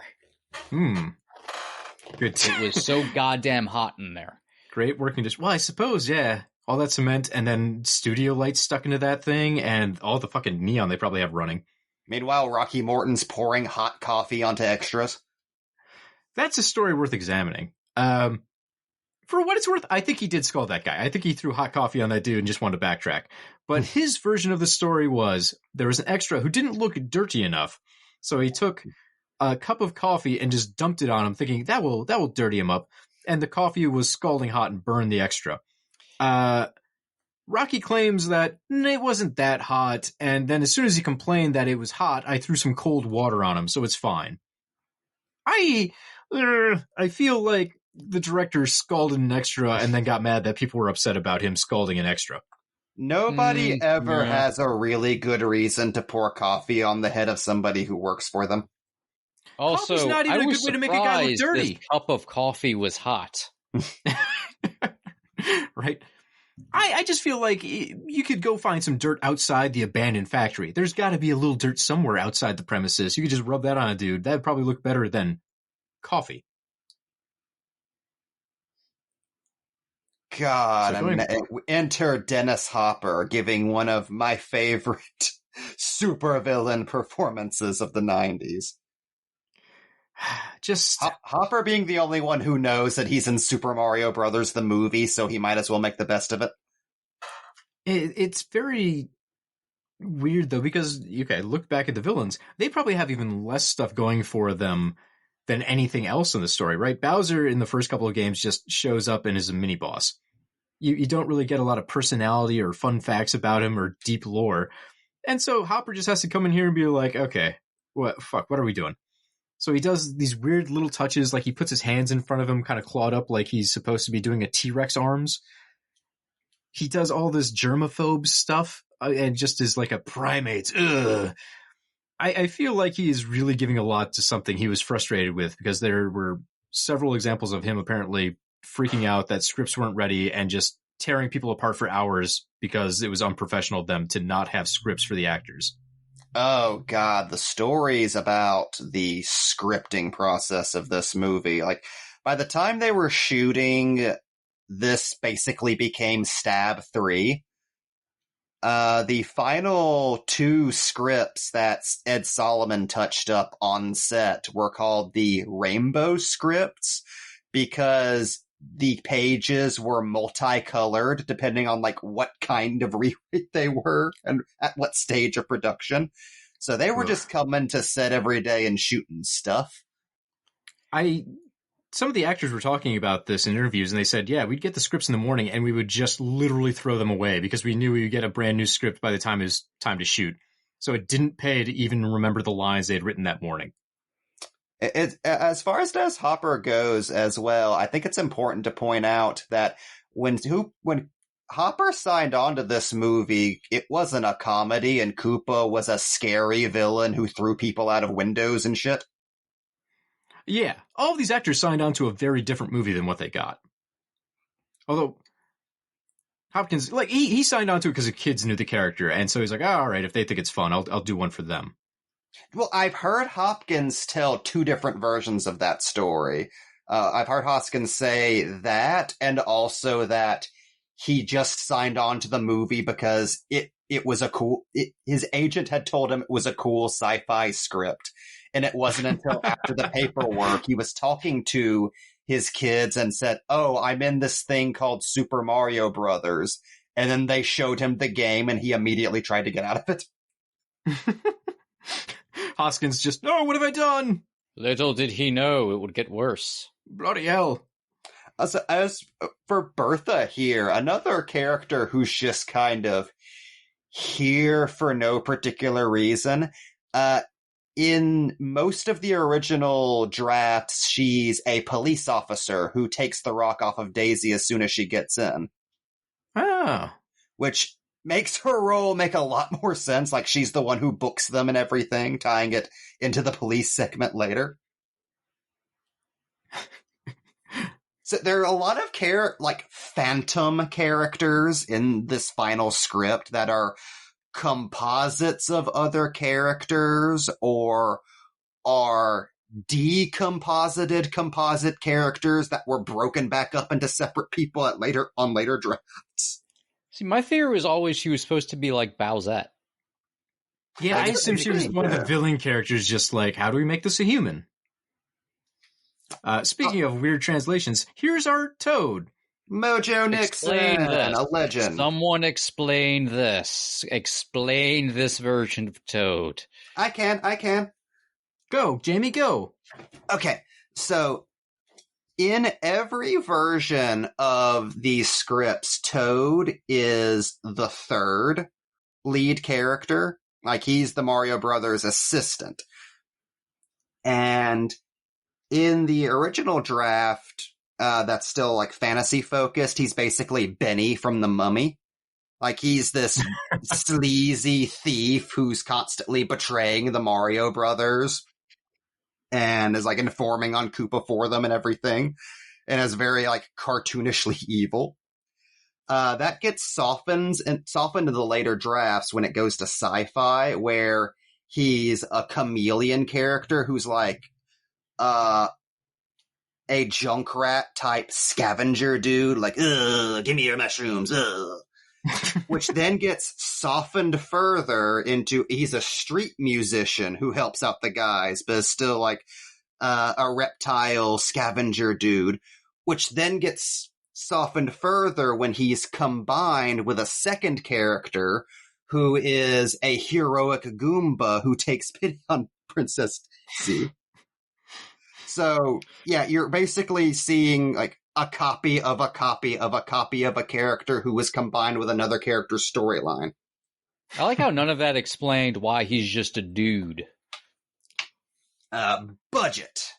D: Good.
E: It was so goddamn hot in there.
D: Great working Well, I suppose, yeah. All that cement and then studio lights stuck into that thing and all the fucking neon they probably have running.
F: Meanwhile, Rocky Morton's pouring hot coffee onto extras.
D: That's a story worth examining. For what it's worth, I think he did skull that guy. I think he threw hot coffee on that dude and just wanted to backtrack. But his version of the story was there was an extra who didn't look dirty enough. So he took a cup of coffee and just dumped it on him, thinking that will dirty him up. And the coffee was scalding hot and burned the extra. Rocky claims that it wasn't that hot, and then as soon as he complained that it was hot, I threw some cold water on him, so it's fine. I feel like the director scalded an extra and then got mad that people were upset about him scalding an extra.
F: Nobody ever has a really good reason to pour coffee on the head of somebody who works for them.
E: Also,
D: coffee's not even a good way to make a guy look dirty.
E: This cup of coffee was hot.
D: Right? I just feel like you could go find some dirt outside the abandoned factory. There's got to be a little dirt somewhere outside the premises. You could just rub that on a dude. That'd probably look better than coffee.
F: God, enter Dennis Hopper giving one of my favorite supervillain performances of the 90s.
D: Just
F: Hopper being the only one who knows that he's in Super Mario Brothers the movie, so he might as well make the best of it.
D: It's very weird though, because look back at the villains. They probably have even less stuff going for them than anything else in the story, right? Bowser in the first couple of games just shows up and is a mini boss. you don't really get a lot of personality or fun facts about him or deep lore. And so Hopper just has to come in here and be like, okay, what are we doing? So he does these weird little touches, like he puts his hands in front of him, kind of clawed up like he's supposed to be doing a T-Rex arms. He does all this germaphobe stuff and just is like a primate. Ugh. I feel like he is really giving a lot to something he was frustrated with, because there were several examples of him apparently freaking out that scripts weren't ready and just tearing people apart for hours because it was unprofessional of them to not have scripts for the actors.
F: Oh God, the stories about the scripting process of this movie. Like, by the time they were shooting, this basically became Stab 3. The final 2 scripts that Ed Solomon touched up on set were called the Rainbow scripts, because the pages were multicolored depending on like what kind of rewrite they were and at what stage of production. So they were just coming to set every day and shooting stuff.
D: Some of the actors were talking about this in interviews, and they said, yeah, we'd get the scripts in the morning and we would just literally throw them away because we knew we would get a brand new script by the time it was time to shoot. So it didn't pay to even remember the lines they had written that morning.
F: As far as Dennis Hopper goes as well, I think it's important to point out that when Hopper signed on to this movie, it wasn't a comedy, and Koopa was a scary villain who threw people out of windows and shit.
D: Yeah, all of these actors signed on to a very different movie than what they got. Although Hopkins, like he signed on to it because the kids knew the character, and so he's like, oh, all right, if they think it's fun, I'll do one for them.
F: Well, I've heard Hopkins tell 2 different versions of that story. I've heard Hopkins say that, and also that he just signed on to the movie because it was a cool. His agent had told him it was a cool sci-fi script, and it wasn't until after the paperwork he was talking to his kids and said, "Oh, I'm in this thing called Super Mario Brothers," and then they showed him the game, and he immediately tried to get out of it.
D: Hoskins just, no, what have I done?
E: Little did he know it would get worse.
D: Bloody hell.
F: As for Bertha here, another character who's just kind of here for no particular reason. In most of the original drafts, she's a police officer who takes the rock off of Daisy as soon as she gets in.
D: Ah.
F: Which makes her role make a lot more sense. Like, she's the one who books them and everything, tying it into the police segment later. So there are a lot of phantom characters in this final script that are composites of other characters or are decomposited composite characters that were broken back up into separate people at later drafts.
E: See, my theory was always she was supposed to be like Bowsette.
D: Yeah, I assume she was one of the villain characters, just like, how do we make this a human? Speaking of weird translations, here's our Toad.
F: Mojo Nixon, a legend.
E: Someone explain this. Explain this version of Toad.
F: I can.
D: Go, Jamie, go.
F: Okay, so in every version of these scripts, Toad is the 3rd lead character. Like, he's the Mario Brothers assistant. And in the original draft, that's still like fantasy focused, he's basically Benny from The Mummy. Like, he's this sleazy thief who's constantly betraying the Mario Brothers and is like informing on Koopa for them and everything, and is very like cartoonishly evil. That gets softened in the later drafts when it goes to sci-fi, where he's a chameleon character who's like a Junkrat type scavenger dude, like, ugh, give me your mushrooms, ugh. Which then gets softened further into he's a street musician who helps out the guys, but is still like a reptile scavenger dude, which then gets softened further when he's combined with a second character who is a heroic Goomba who takes pity on Princess Daisy. So, yeah, you're basically seeing, like, a copy of a copy of a copy of a character who was combined with another character's storyline.
E: I like how none of that explained why he's just a dude.
F: Budget.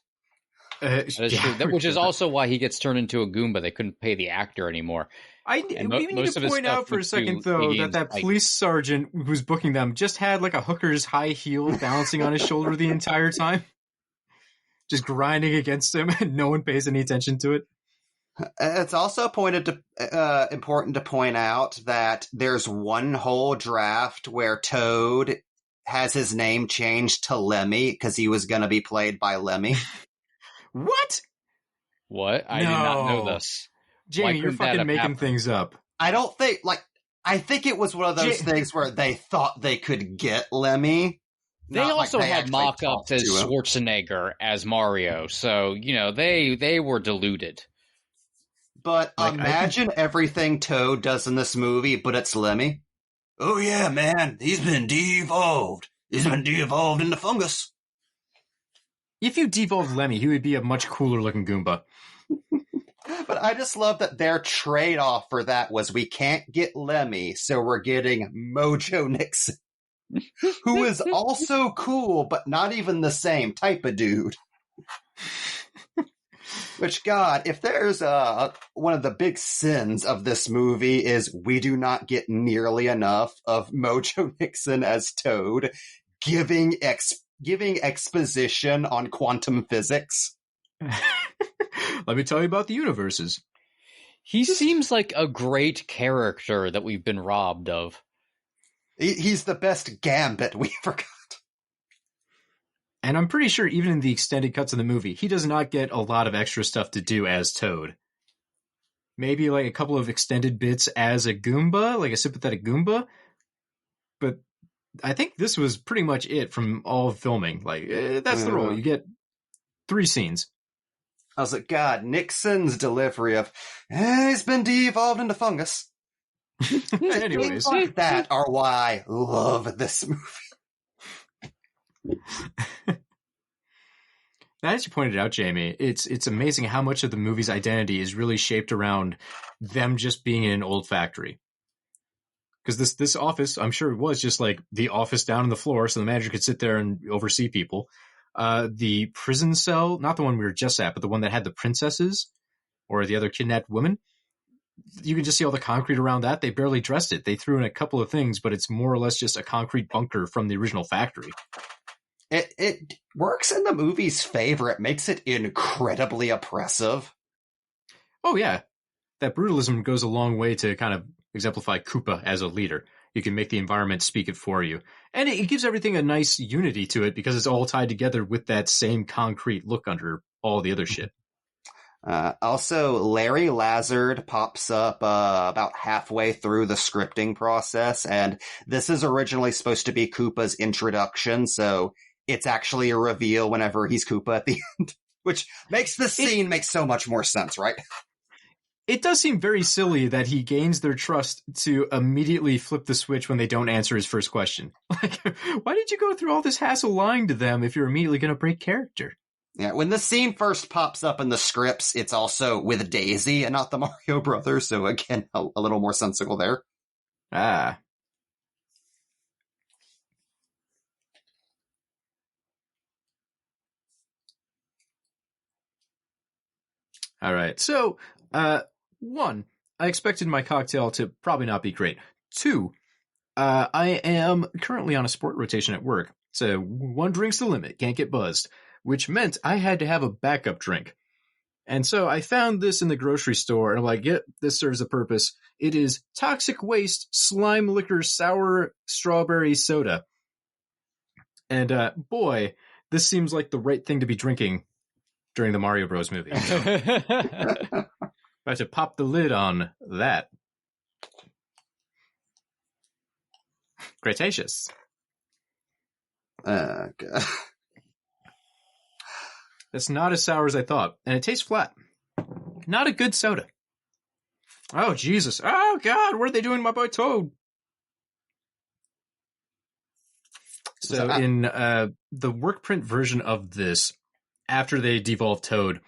E: That is true. Which is also why he gets turned into a Goomba. They couldn't pay the actor anymore.
D: We need to point out for a second, though, that police sergeant who's booking them just had like a hooker's high heel balancing on his shoulder the entire time. Just grinding against him, and no one pays any attention to it.
F: It's also important to point out that there's one whole draft where Toad has his name changed to Lemmy because he was going to be played by Lemmy.
D: What?
E: What? I did not know this.
D: Jamie, you're fucking making things up.
F: I think it was one of those things where they thought they could get Lemmy.
E: They also had mock-ups as Schwarzenegger as Mario, so, they were deluded.
F: But imagine everything Toad does in this movie, but it's Lemmy. Oh yeah, man, he's been de-evolved. He's been de-evolved into fungus.
D: If you devolved Lemmy, he would be a much cooler looking Goomba.
F: But I just love that their trade-off for that was we can't get Lemmy, so we're getting Mojo Nixon, who is also cool, but not even the same type of dude. Which, God, if there's one of the big sins of this movie is we do not get nearly enough of Mojo Nixon as Toad giving exposition on quantum physics.
D: Let me tell you about the universes.
E: He seems like a great character that we've been robbed of.
F: He's the best Gambit we ever got.
D: And I'm pretty sure even in the extended cuts of the movie, he does not get a lot of extra stuff to do as Toad. Maybe like a couple of extended bits as a Goomba, like a sympathetic Goomba. But I think this was pretty much it from all of filming. Like, that's the role. You get 3 scenes.
F: I was like, God, Nixon's delivery of, he's been de-evolved into fungus.
D: Anyways.
F: Things like that are why I love this movie.
D: Now, as you pointed out, Jamie, it's amazing how much of the movie's identity is really shaped around them just being in an old factory. Because this office, I'm sure it was just like the office down on the floor, so the manager could sit there and oversee people. The prison cell, not the one we were just at, but the one that had the princesses or the other kidnapped women. You can just see all the concrete around that. They barely dressed it. They threw in a couple of things, but it's more or less just a concrete bunker from the original factory.
F: It works in the movie's favor. It makes it incredibly oppressive.
D: Oh, yeah. That brutalism goes a long way to kind of exemplify Koopa as a leader. You can make the environment speak it for you. And it gives everything a nice unity to it because it's all tied together with that same concrete look under all the other shit.
F: Also, Larry Lazard pops up about halfway through the scripting process, and this is originally supposed to be Koopa's introduction, so it's actually a reveal whenever he's Koopa at the end, which makes the scene make so much more sense, right?
D: It does seem very silly that he gains their trust to immediately flip the switch when they don't answer his first question. Like, why did you go through all this hassle lying to them if you're immediately going to break character?
F: Yeah, when the scene first pops up in the scripts, it's also with Daisy and not the Mario Brothers, so again, a little more sensible there.
D: Ah. All right, so, 1, I expected my cocktail to probably not be great. 2, I am currently on a sport rotation at work, so 1 drink's the limit, can't get buzzed, which meant I had to have a backup drink. And so I found this in the grocery store, and I'm like, yep, this serves a purpose. It is Toxic Waste Slime Liquor Sour Strawberry Soda. And boy, this seems like the right thing to be drinking during the Mario Bros. Movie. I have to pop the lid on that. Cretaceous.
F: God.
D: It's not as sour as I thought, and it tastes flat. Not a good soda. Oh, Jesus. Oh, God, what are they doing to my boy Toad? So in the work print version of this, after they devolve Toad,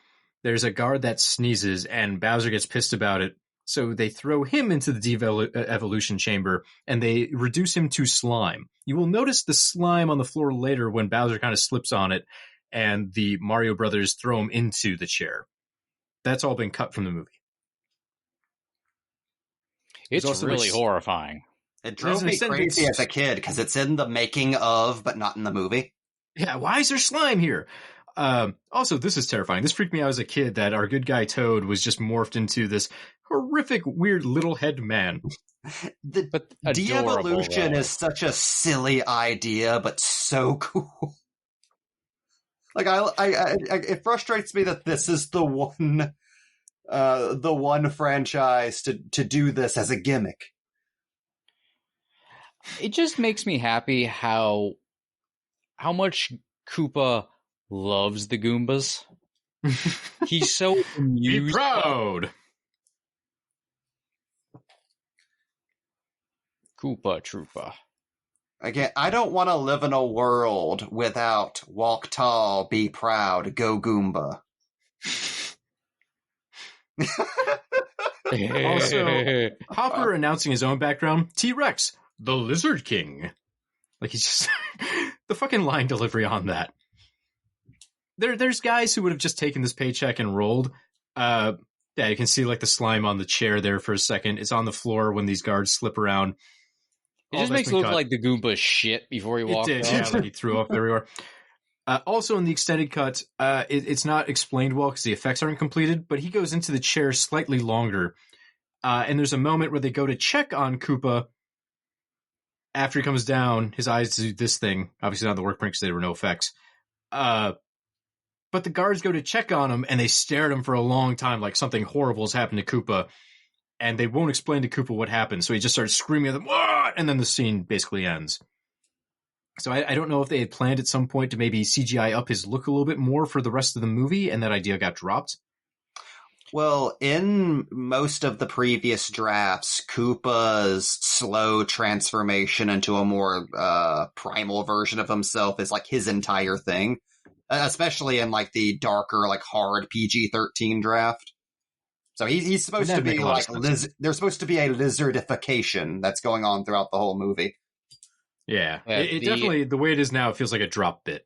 D: there's a guard that sneezes, and Bowser gets pissed about it. So they throw him into the de-evolution chamber, and they reduce him to slime. You will notice the slime on the floor later when Bowser kind of slips on it, and the Mario Brothers throw him into the chair. That's all been cut from the movie.
E: It's also really horrifying.
F: It drove me crazy as a kid because it's in the making of, but not in the movie.
D: Yeah, why is there slime here? Also, this is terrifying. This freaked me out as a kid that our good guy Toad was just morphed into this horrific, weird little head man.
F: The de-evolution is such a silly idea, but so cool. Like, it frustrates me that this is the one franchise to do this as a gimmick.
E: It just makes me happy how much Koopa loves the Goombas. He's so amused.
D: Be proud.
E: Koopa Troopa.
F: Again, I don't want to live in a world without walk tall, be proud, go Goomba.
D: Also, Hopper announcing his own background, T-Rex, the Lizard King. Like, he's just the fucking line delivery on that. There's guys who would have just taken this paycheck and rolled. Yeah, you can see like the slime on the chair there for a second. It's on the floor when these guards slip around.
E: It just makes it look like the Goomba shit before he walked
D: off.
E: Yeah,
D: like he threw up everywhere. Also in the extended cut, it's not explained well because the effects aren't completed, but he goes into the chair slightly longer. And there's a moment where they go to check on Koopa. After he comes down, his eyes do this thing. Obviously not the work print because there were no effects. But the guards go to check on him, and they stare at him for a long time like something horrible has happened to Koopa. And they won't explain to Koopa what happened, so he just starts screaming at them, "What?" And then the scene basically ends. So I don't know if they had planned at some point to maybe CGI up his look a little bit more for the rest of the movie, and that idea got dropped.
F: Well, in most of the previous drafts, Koopa's slow transformation into a more primal version of himself is like his entire thing, especially in like the darker, like hard PG-13 draft. So he's supposed to be like there's supposed to be a lizardification that's going on throughout the whole movie.
D: Yeah, it definitely, the way it is now, it feels like a drop bit.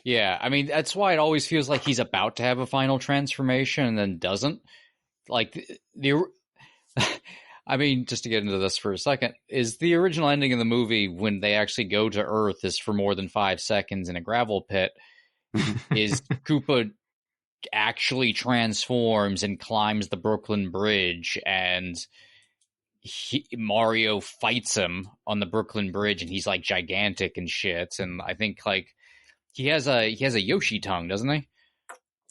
E: Yeah, I mean, that's why it always feels like he's about to have a final transformation and then doesn't. Like, I mean, just to get into this for a second, is the original ending of the movie when they actually go to Earth is for more than 5 seconds in a gravel pit, is Koopa actually transforms and climbs the Brooklyn Bridge, and Mario fights him on the Brooklyn Bridge, and he's like gigantic and shit. And I think like he has a Yoshi tongue, doesn't he?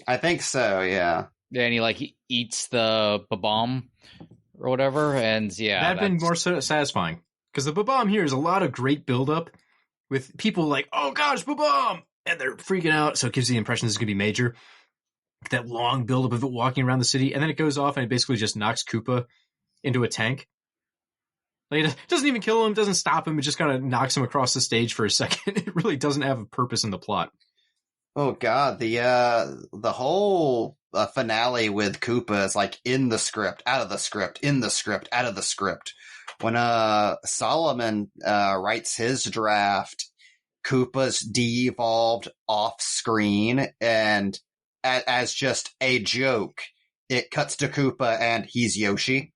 F: I think so. Yeah.
E: Yeah, and he eats the Bob-omb or whatever, and yeah,
D: that'd been more satisfying because the Bob-omb here is a lot of great buildup with people like, "Oh gosh, Bob-omb," and they're freaking out. So it gives the impression this is going to be major. That long buildup of it walking around the city, and then it goes off and it basically just knocks Koopa into a tank. Like, it doesn't even kill him, doesn't stop him, it just kind of knocks him across the stage for a second. It really doesn't have a purpose in the plot.
F: Oh god, the whole finale with Koopa is like in the script, out of the script, in the script, out of the script. When Solomon writes his draft, Koopa's de-evolved off screen, and as just a joke, it cuts to Koopa and he's Yoshi.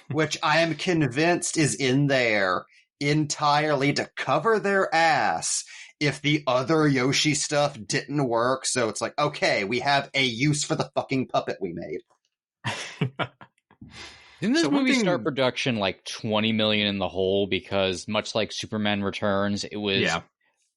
F: Which I am convinced is in there entirely to cover their ass if the other Yoshi stuff didn't work. So it's like, okay, we have a use for the fucking puppet we made.
E: Didn't this movie start production like $20 million in the hole? Because much like Superman Returns, it was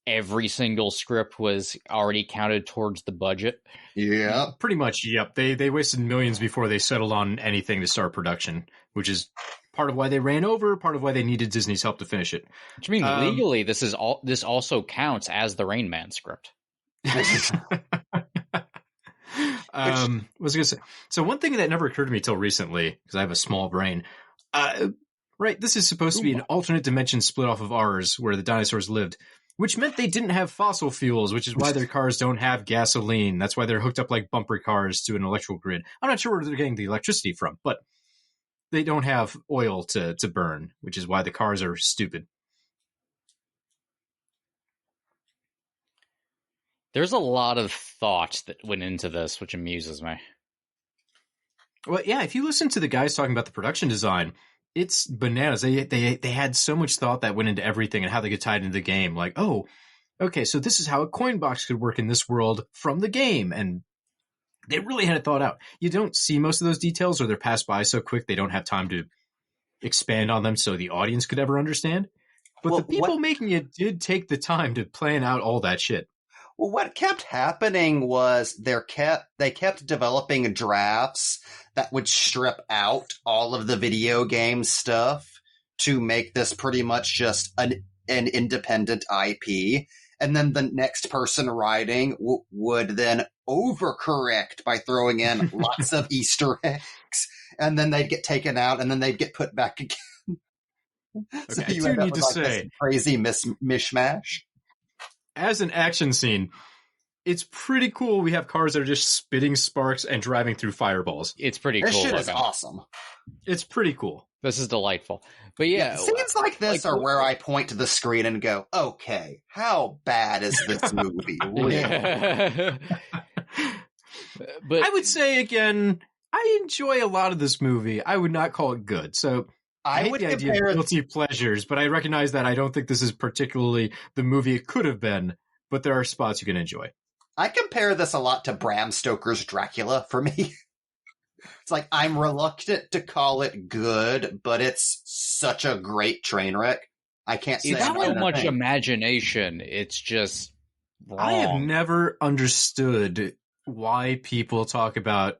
E: every single script was already counted towards the budget.
F: Yeah,
D: pretty much. Yep, they wasted millions before they settled on anything to start production, which is part of why they ran over, part of why they needed Disney's help to finish it.
E: Which means legally, this also counts as the Rain Man script.
D: Was gonna say. So one thing that never occurred to me till recently, because I have a small brain, right? This is supposed to be an alternate dimension split off of ours, where the dinosaurs lived. which meant they didn't have fossil fuels, which is why their cars don't have gasoline. That's why they're hooked up like bumper cars to an electrical grid. I'm not sure where they're getting the electricity from, but they don't have oil to burn, which is why the cars are stupid.
E: There's a lot of thought that went into this, which amuses me.
D: Well, yeah, if you listen to the guys talking about the production design, it's bananas. They had so much thought that went into everything and how they could tie it into the game. Like, oh, okay, so this is how a coin box could work in this world from the game. And they really had it thought out. You don't see most of those details, or they're passed by so quick they don't have time to expand on them so the audience could ever understand. But the people making it did take the time to plan out all that shit.
F: Well, what kept happening was they kept developing drafts that would strip out all of the video game stuff to make this pretty much just an independent IP. And then the next person writing would then overcorrect by throwing in lots of Easter eggs. And then they'd get taken out and then they'd get put back again. So
D: Okay,
F: you end up with like this crazy mishmash.
D: As an action scene, it's pretty cool. We have cars that are just spitting sparks and driving through fireballs.
E: It's pretty cool.
F: This shit is awesome.
D: It's pretty cool.
E: This is delightful. But yeah,
F: scenes like this are where I point to the screen and go, okay, how bad is this movie? Really?
E: But
D: I would say, again, I enjoy a lot of this movie. I would not call it good. So I hate the idea of guilty pleasures, but I recognize that I don't think this is particularly the movie it could have been, but there are spots you can enjoy.
F: I compare this a lot to Bram Stoker's Dracula for me. It's like, I'm reluctant to call it good, but it's such a great train wreck. I can't say
E: it's so much imagination. It's just wrong.
D: I have never understood why people talk about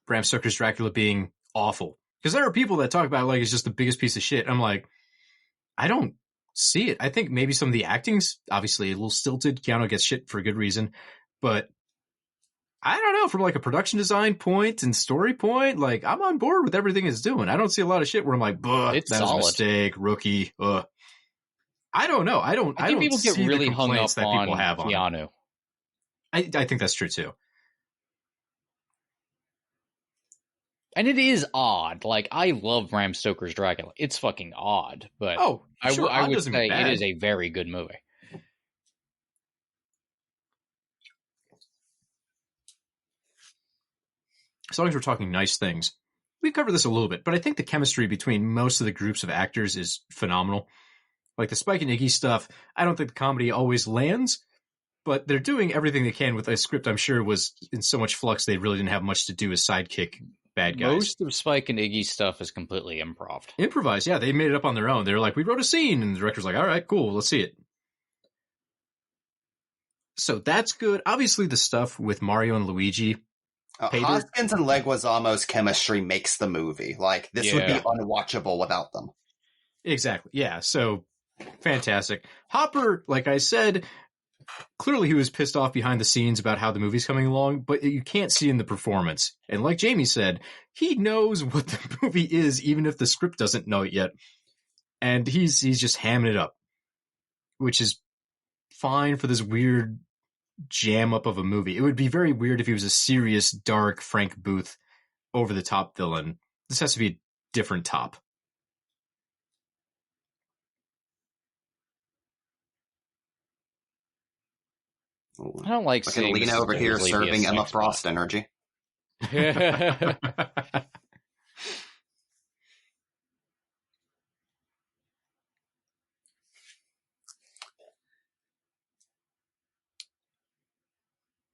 D: Bram Stoker's Dracula being awful. Because there are people that talk about it like it's just the biggest piece of shit. I'm like, I don't see it. I think maybe some of the acting's obviously a little stilted. Keanu gets shit for a good reason. But I don't know, from like a production design point and story point, like I'm on board with everything it's doing. I don't see a lot of shit where I'm like, that was a mistake, rookie. I don't know. I think
E: people get really hung up
D: that
E: on
D: people have
E: Keanu.
D: I think that's true too.
E: And it is odd. Like, I love Bram Stoker's Dracula. It's fucking odd, but I would say it is a very good movie.
D: As long as we're talking nice things, we covered this a little bit, but I think the chemistry between most of the groups of actors is phenomenal. Like the Spike and Iggy stuff, I don't think the comedy always lands, but they're doing everything they can with a script I'm sure was in so much flux they really didn't have much to do as sidekick bad guys.
E: Most of Spike and Iggy's stuff is completely improv.
D: Improvised, yeah. They made it up on their own. They were like, we wrote a scene, and the director's like, all right, cool, let's see it. So that's good. Obviously, the stuff with Mario and Luigi.
F: Hoskins and Leguizamo's chemistry makes the movie. Like, this would be unwatchable without them.
D: Exactly, yeah. So, fantastic. Hopper, like I said, clearly he was pissed off behind the scenes about how the movie's coming along, but you can't see in the performance. And like Jamie said, he knows what the movie is, even if the script doesn't know it yet. And he's just hamming it up, which is fine for this weird jam up of a movie. It would be very weird if he was a serious, dark Frank Booth, over the top villain. This has to be a different top.
E: I don't like seeing
F: Lena over here serving Emma Frost energy.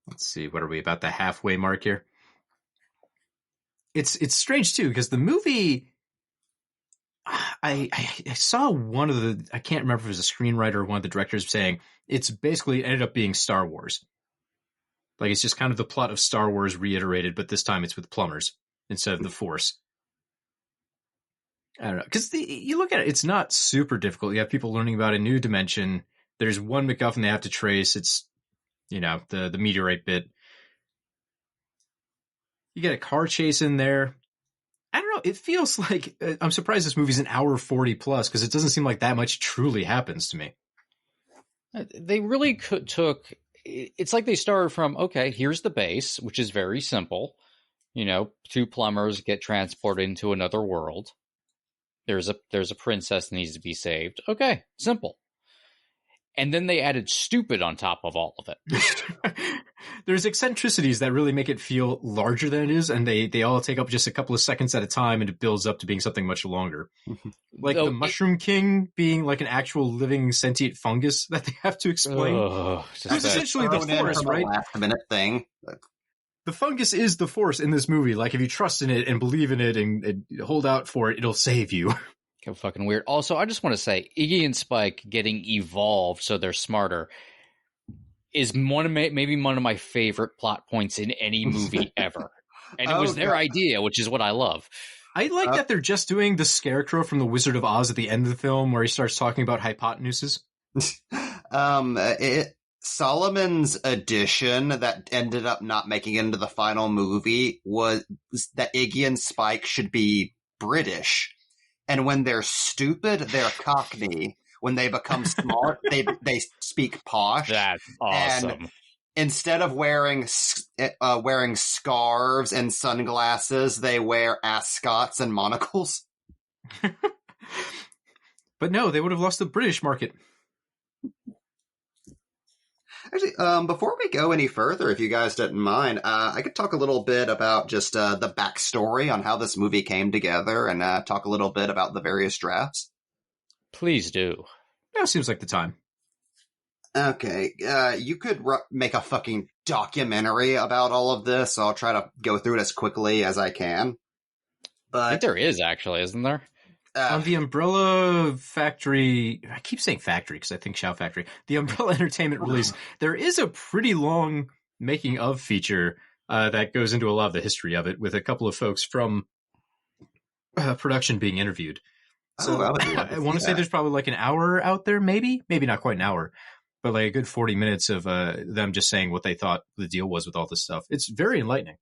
D: Let's see, what are we, about the halfway mark here? It's strange too, because the movie, I saw one of the, I can't remember if it was a screenwriter or one of the directors saying it's basically ended up being Star Wars. Like, it's just kind of the plot of Star Wars reiterated, but this time it's with plumbers instead of the Force. I don't know, because you look at it, it's not super difficult. You have people learning about a new dimension. There's one MacGuffin they have to trace. It's, you know, the meteorite bit. You get a car chase in there. I don't know. It feels like, I'm surprised this movie's an hour 40 plus, because it doesn't seem like that much truly happens to me.
E: They really took. It's like they started from, okay, here's the base, which is very simple. You know, 2 plumbers get transported into another world. There's a princess that needs to be saved. Okay, simple. And then they added stupid on top of all of it.
D: There's eccentricities that really make it feel larger than it is, and they all take up just a couple of seconds at a time, and it builds up to being something much longer. Like the Mushroom King being like an actual living sentient fungus that they have to explain. It's essentially the Force, right?
F: Last minute thing.
D: The fungus is the Force in this movie. Like, if you trust in it and believe in it and hold out for it, it'll save you.
E: Go fucking weird. Also, I just want to say, Iggy and Spike getting evolved so they're smarter is maybe one of my favorite plot points in any movie ever. And it was their idea, which is what I love.
D: I like that they're just doing the Scarecrow from The Wizard of Oz at the end of the film, where he starts talking about hypotenuses.
F: Solomon's addition that ended up not making it into the final movie was that Iggy and Spike should be British. And when they're stupid, they're Cockney. When they become smart, they speak posh.
E: That's awesome.
F: And instead of wearing scarves and sunglasses, they wear ascots and monocles.
D: But no, they would have lost the British market.
F: Actually, before we go any further, if you guys didn't mind, I could talk a little bit about just the backstory on how this movie came together and talk a little bit about the various drafts.
E: Please do.
D: That seems like the time.
F: Okay, you could make a fucking documentary about all of this, so I'll try to go through it as quickly as I can. But
E: I think there is, actually, isn't there?
D: On the Umbrella Factory, I keep saying factory because I think Shout Factory, the Umbrella Entertainment release, there is a pretty long making of feature that goes into a lot of the history of it, with a couple of folks from production being interviewed. So I want to say there's probably like an hour out there, maybe not quite an hour, but like a good 40 minutes of them just saying what they thought the deal was with all this stuff. It's very enlightening.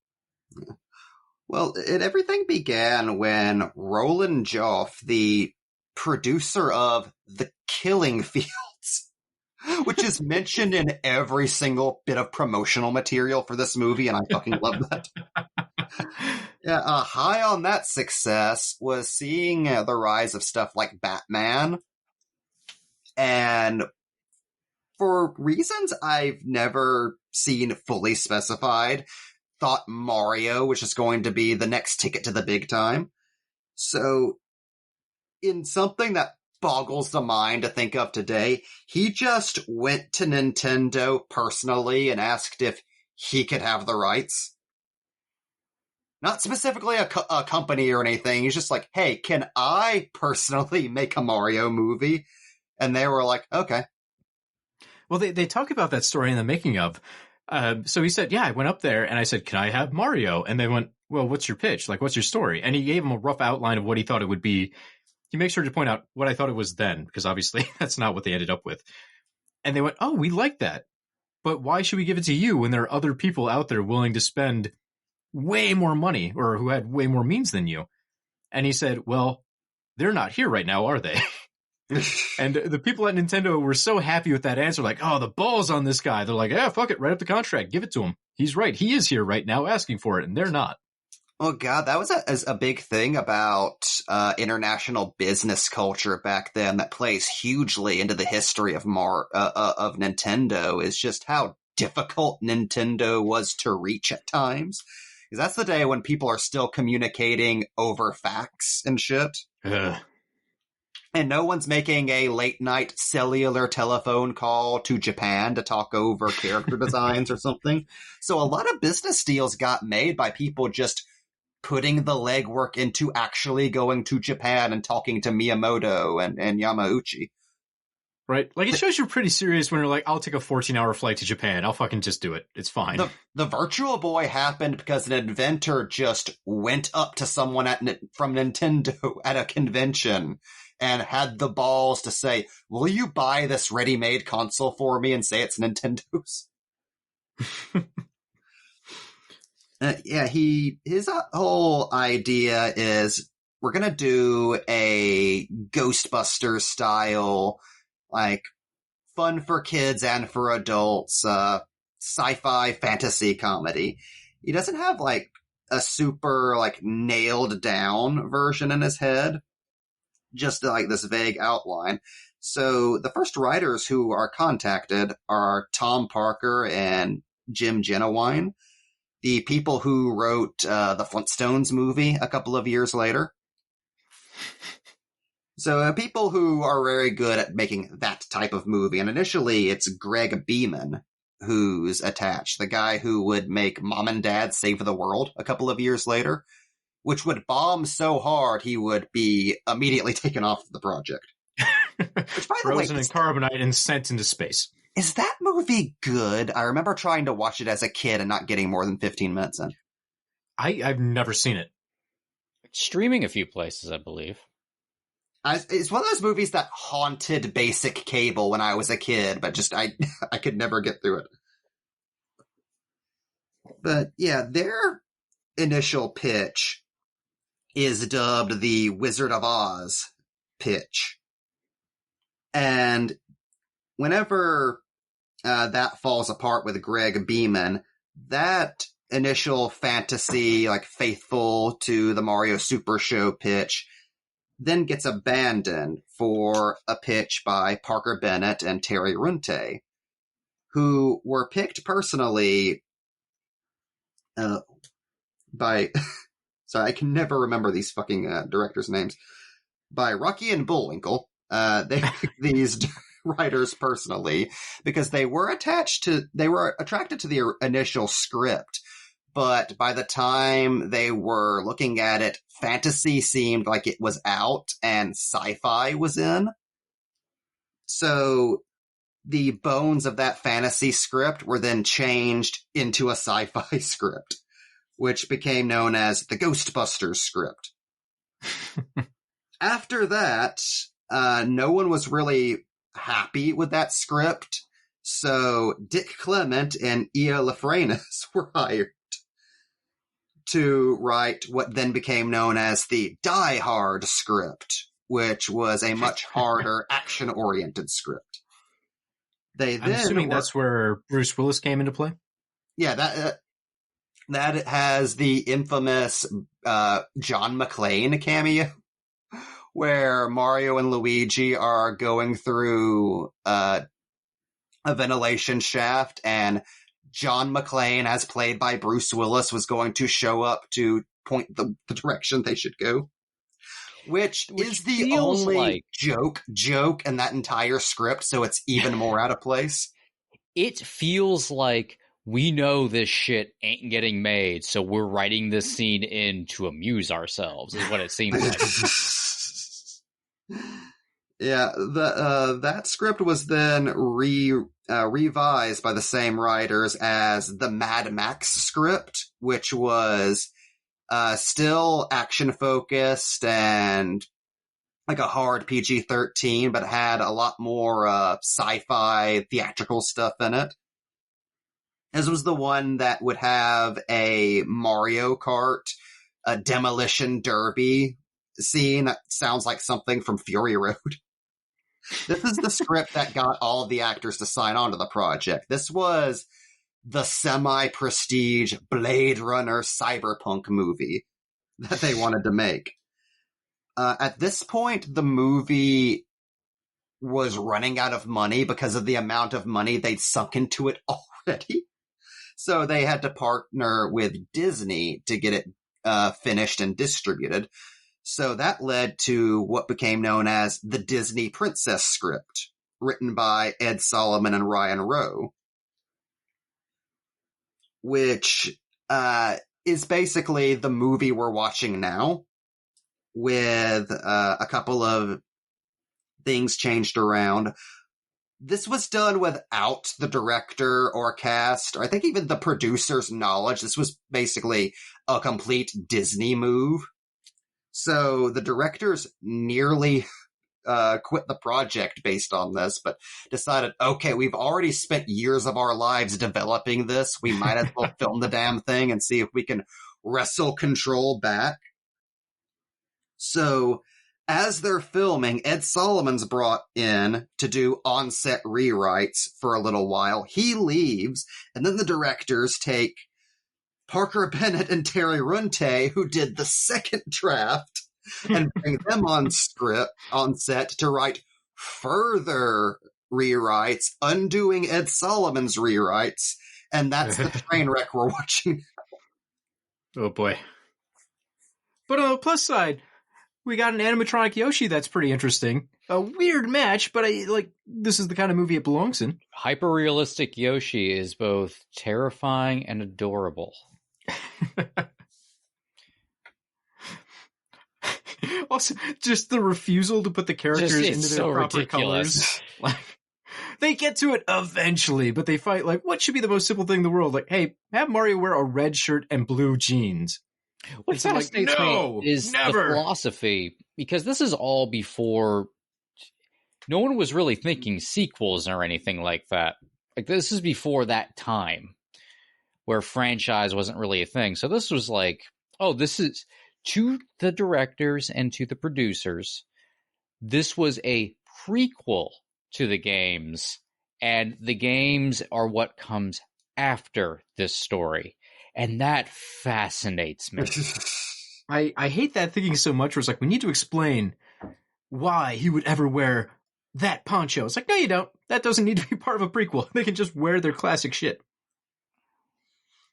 F: Well, everything began when Roland Joff, the producer of The Killing Fields, which is mentioned in every single bit of promotional material for this movie, and I fucking love that. High on that success was seeing the rise of stuff like Batman, and for reasons I've never seen fully specified, thought Mario was just going to be the next ticket to the big time. So, in something that boggles the mind to think of today, he just went to Nintendo personally and asked if he could have the rights. Not specifically a company or anything. He's just like, hey, can I personally make a Mario movie? And they were like, okay.
D: Well, they talk about that story in the making of. So he said, yeah, I went up there and I said, can I have Mario? And they went, well, what's your pitch? Like, what's your story? And he gave him a rough outline of what he thought it would be. He makes sure to point out what I thought it was then, because obviously that's not what they ended up with. And they went, oh, we like that. But why should we give it to you when there are other people out there willing to spend way more money or who had way more means than you? And he said, well, they're not here right now, are they? And the people at Nintendo were so happy with that answer, like, oh, the ball's on this guy. They're like, yeah, fuck it, write up the contract, give it to him. He's right. He is here right now asking for it, and they're not.
F: Oh, God, that was a big thing about international business culture back then that plays hugely into the history of Nintendo, is just how difficult Nintendo was to reach at times. Because that's the day when people are still communicating over fax and shit. And no one's making a late-night cellular telephone call to Japan to talk over character designs or something. So a lot of business deals got made by people just putting the legwork into actually going to Japan and talking to Miyamoto and Yamauchi.
D: Right? Like, it shows you're pretty serious when you're like, I'll take a 14-hour flight to Japan. I'll fucking just do it. It's fine.
F: The Virtual Boy happened because an inventor just went up to someone from Nintendo at a convention and had the balls to say, will you buy this ready-made console for me, and say it's Nintendo's? His whole idea is, we're going to do a Ghostbusters style, like, fun for kids and for adults, sci-fi fantasy comedy. He doesn't have like a super like nailed down version in his head, just like this vague outline. So the first writers who are contacted are Tom Parker and Jim Genowine, the people who wrote the Flintstones movie a couple of years later. So people who are very good at making that type of movie. And initially it's Greg Beeman who's attached, the guy who would make Mom and Dad Save the World a couple of years later, which would bomb so hard he would be immediately taken off the project. Which, by the way,
D: Frozen in carbonite and sent into space.
F: Is that movie good? I remember trying to watch it as a kid and not getting more than 15 minutes in.
D: I've never seen it.
E: It's streaming a few places, I believe.
F: It's one of those movies that haunted basic cable when I was a kid, but just I could never get through it. But yeah, their initial pitch is dubbed the Wizard of Oz pitch. And whenever that falls apart with Greg Beeman, that initial fantasy, like faithful to the Mario Super Show pitch, then gets abandoned for a pitch by Parker Bennett and Terry Runte, who were picked personally by... Sorry, I can never remember these fucking directors' names. By Rocky and Bullwinkle. They picked these writers personally because they were attracted to the initial script. But by the time they were looking at it, fantasy seemed like it was out and sci-fi was in. So the bones of that fantasy script were then changed into a sci-fi script, which became known as the Ghostbusters script. After that, no one was really happy with that script, so Dick Clement and Ia Lafrenas were hired to write what then became known as the Die Hard script, which was a much harder, action-oriented script. I'm
D: assuming that's where Bruce Willis came into play?
F: Yeah, that has the infamous John McClane cameo, where Mario and Luigi are going through a ventilation shaft, and John McClane, as played by Bruce Willis, was going to show up to point the direction they should go. Which is the only joke in that entire script, so it's even more out of place.
E: It feels like we know this shit ain't getting made, so we're writing this scene in to amuse ourselves, is what it seems like.
F: Yeah, that script was then revised by the same writers as the Mad Max script, which was still action-focused and like a hard PG-13, but had a lot more sci-fi theatrical stuff in it. This was the one that would have a Mario Kart, a demolition derby scene that sounds like something from Fury Road. This is the script that got all of the actors to sign on to the project. This was the semi-prestige Blade Runner cyberpunk movie that they wanted to make. At this point, the movie was running out of money because of the amount of money they'd sunk into it already. So they had to partner with Disney to get it finished and distributed. So that led to what became known as the Disney Princess script, written by Ed Solomon and Ryan Rowe, which is basically the movie we're watching now, with a couple of things changed around. This was done without the director or cast, or I think even the producer's knowledge. This was basically a complete Disney move. So the directors nearly quit the project based on this, but decided, okay, we've already spent years of our lives developing this. We might as well film the damn thing and see if we can wrestle control back. So as they're filming, Ed Solomon's brought in to do on-set rewrites for a little while. He leaves, and then the directors take Parker Bennett and Terry Runte, who did the second draft, and bring them on set to write further rewrites, undoing Ed Solomon's rewrites, and that's the train wreck we're watching.
D: Oh boy. But on the plus side, we got an animatronic Yoshi that's pretty interesting. A weird match, but this is the kind of movie it belongs in.
E: Hyper-realistic Yoshi is both terrifying and adorable.
D: Also, just the refusal to put the characters into their proper
E: ridiculous.
D: colors. They get to it eventually, but they fight what should be the most simple thing in the world? Hey, have Mario wear a red shirt and blue jeans.
E: What fascinates me is
D: never.
E: The philosophy, because this is all before no one was really thinking sequels or anything like that. This is before that time where franchise wasn't really a thing. So this was this is to the directors and to the producers. This was a prequel to the games, and the games are what comes after this story. And that fascinates me.
D: I hate that thinking so much where it's we need to explain why he would ever wear that poncho. It's no, you don't. That doesn't need to be part of a prequel. They can just wear their classic shit.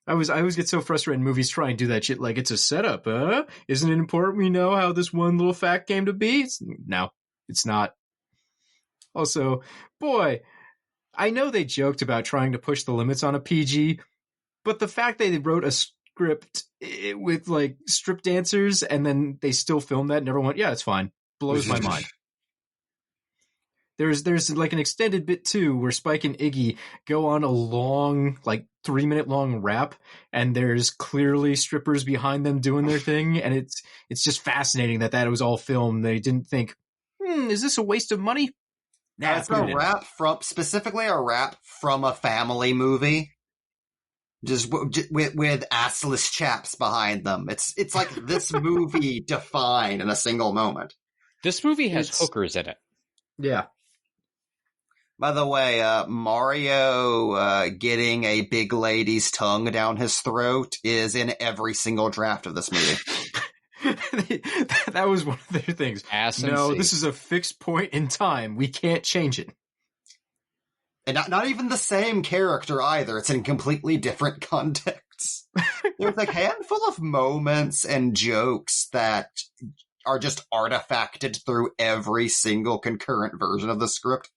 D: I always get so frustrated in movies try and do that shit it's a setup, huh? Isn't it important we know how this one little fact came to be? No, it's not. Also, boy, I know they joked about trying to push the limits on a PG, but the fact they wrote a script with strip dancers and then they still filmed that and everyone went, yeah, it's fine, blows my mind. There's an extended bit too where Spike and Iggy go on a long 3-minute long rap, and there's clearly strippers behind them doing their thing, and it's just fascinating that was all filmed. They didn't think, is this a waste of money? Nah,
F: it's a rap specifically a rap from a family movie. Just with assless chaps behind them. It's like this movie defined in a single moment.
E: This movie has hookers in it.
D: Yeah.
F: By the way, Mario getting a big lady's tongue down his throat is in every single draft of this movie.
D: That was one of their things. This is a fixed point in time. We can't change it.
F: And not even the same character either. It's in completely different contexts. There's a handful of moments and jokes that are just artifacted through every single concurrent version of the script.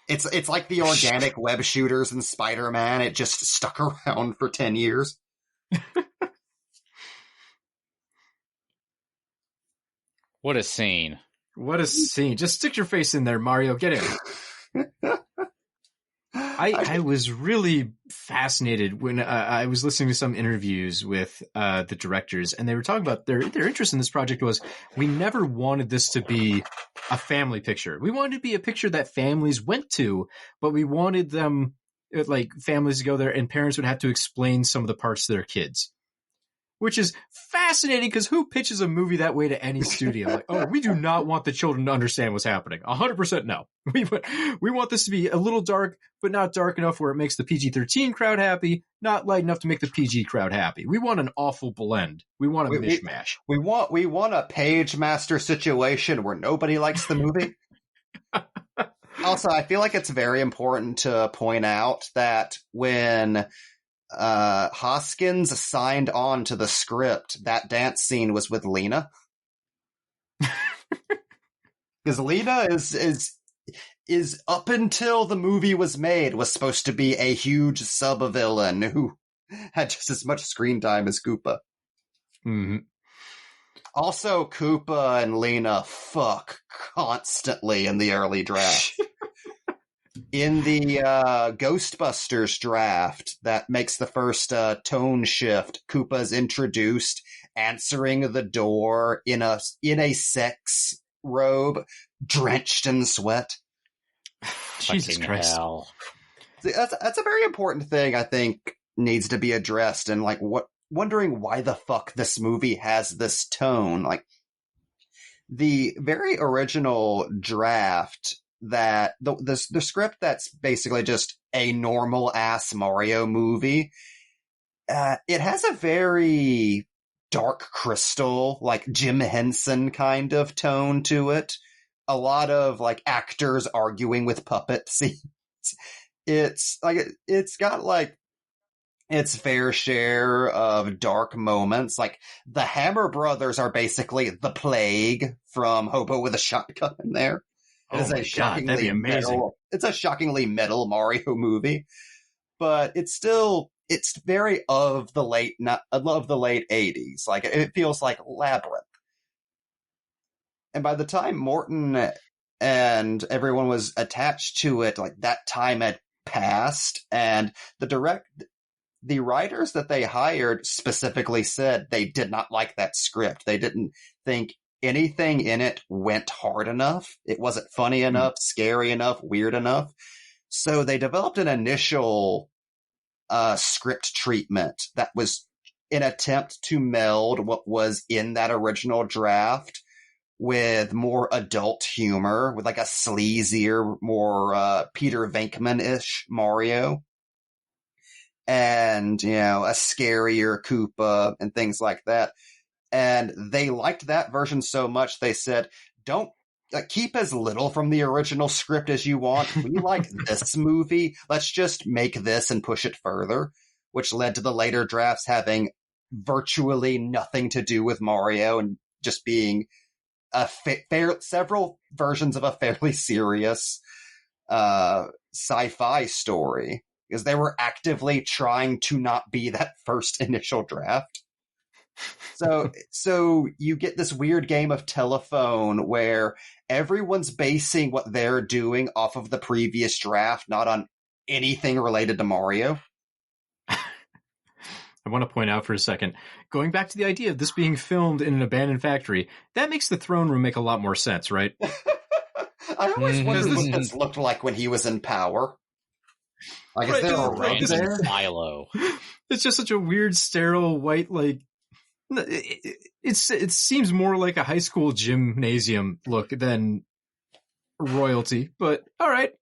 F: It's like the organic web shooters in Spider-Man. It just stuck around for 10 years.
E: What a scene.
D: What a scene. Just stick your face in there, Mario. Get in. I was really fascinated when I was listening to some interviews with the directors, and they were talking about their interest in this project was, we never wanted this to be a family picture. We wanted it to be a picture that families went to, but we wanted them, families to go there and parents would have to explain some of the parts to their kids. Which is fascinating, because who pitches a movie that way to any studio? We do not want the children to understand what's happening. 100% no. We want this to be a little dark, but not dark enough where it makes the PG-13 crowd happy, not light enough to make the PG crowd happy. We want an awful blend. We want a mishmash.
F: We want a Page Master situation where nobody likes the movie. Also, I feel like it's very important to point out that when Hoskins signed on to the script, that dance scene was with Lena. Because Lena is up until the movie was made was supposed to be a huge sub-villain who had just as much screen time as Koopa.
D: Mm-hmm.
F: Also, Koopa and Lena fuck constantly in the early draft. In the Ghostbusters draft that makes the first tone shift, Koopa's introduced answering the door in a sex robe, drenched in sweat.
D: Jesus Christ.
E: Hell.
F: That's a very important thing I think needs to be addressed, and wondering why the fuck this movie has this tone. the very original draft that the script that's basically just a normal ass Mario movie, it has a very Dark Crystal, like Jim Henson kind of tone to it. A lot of like actors arguing with puppet scenes. It's got like its fair share of dark moments. Like the Hammer Brothers are basically the Plague from Hobo with a Shotgun in there. It's a shockingly metal. It's a shockingly metal Mario movie, but it's very of the late 80s. Like it feels like Labyrinth. And by the time Morton and everyone was attached to it, like that time had passed, and the writers that they hired specifically said they did not like that script. They didn't think anything in it went hard enough. It wasn't funny enough, scary enough, weird enough. So they developed an initial script treatment that was an attempt to meld what was in that original draft with more adult humor, with like a sleazier, more Peter Venkman-ish Mario. And, a scarier Koopa and things like that. And they liked that version so much, they said, don't keep as little from the original script as you want. We like this movie. Let's just make this and push it further, which led to the later drafts having virtually nothing to do with Mario and just being several versions of a fairly serious sci-fi story, because they were actively trying to not be that first initial draft. So you get this weird game of telephone where everyone's basing what they're doing off of the previous draft, not on anything related to Mario.
D: I want to point out for a second, going back to the idea of this being filmed in an abandoned factory, that makes the throne room make a lot more sense, right?
F: I always wondered what this looked like when he was in power. Like, is there a rug there?
E: Silo.
D: It's just such a weird, sterile, white, like, it seems more like a high school gymnasium look than royalty, but all right.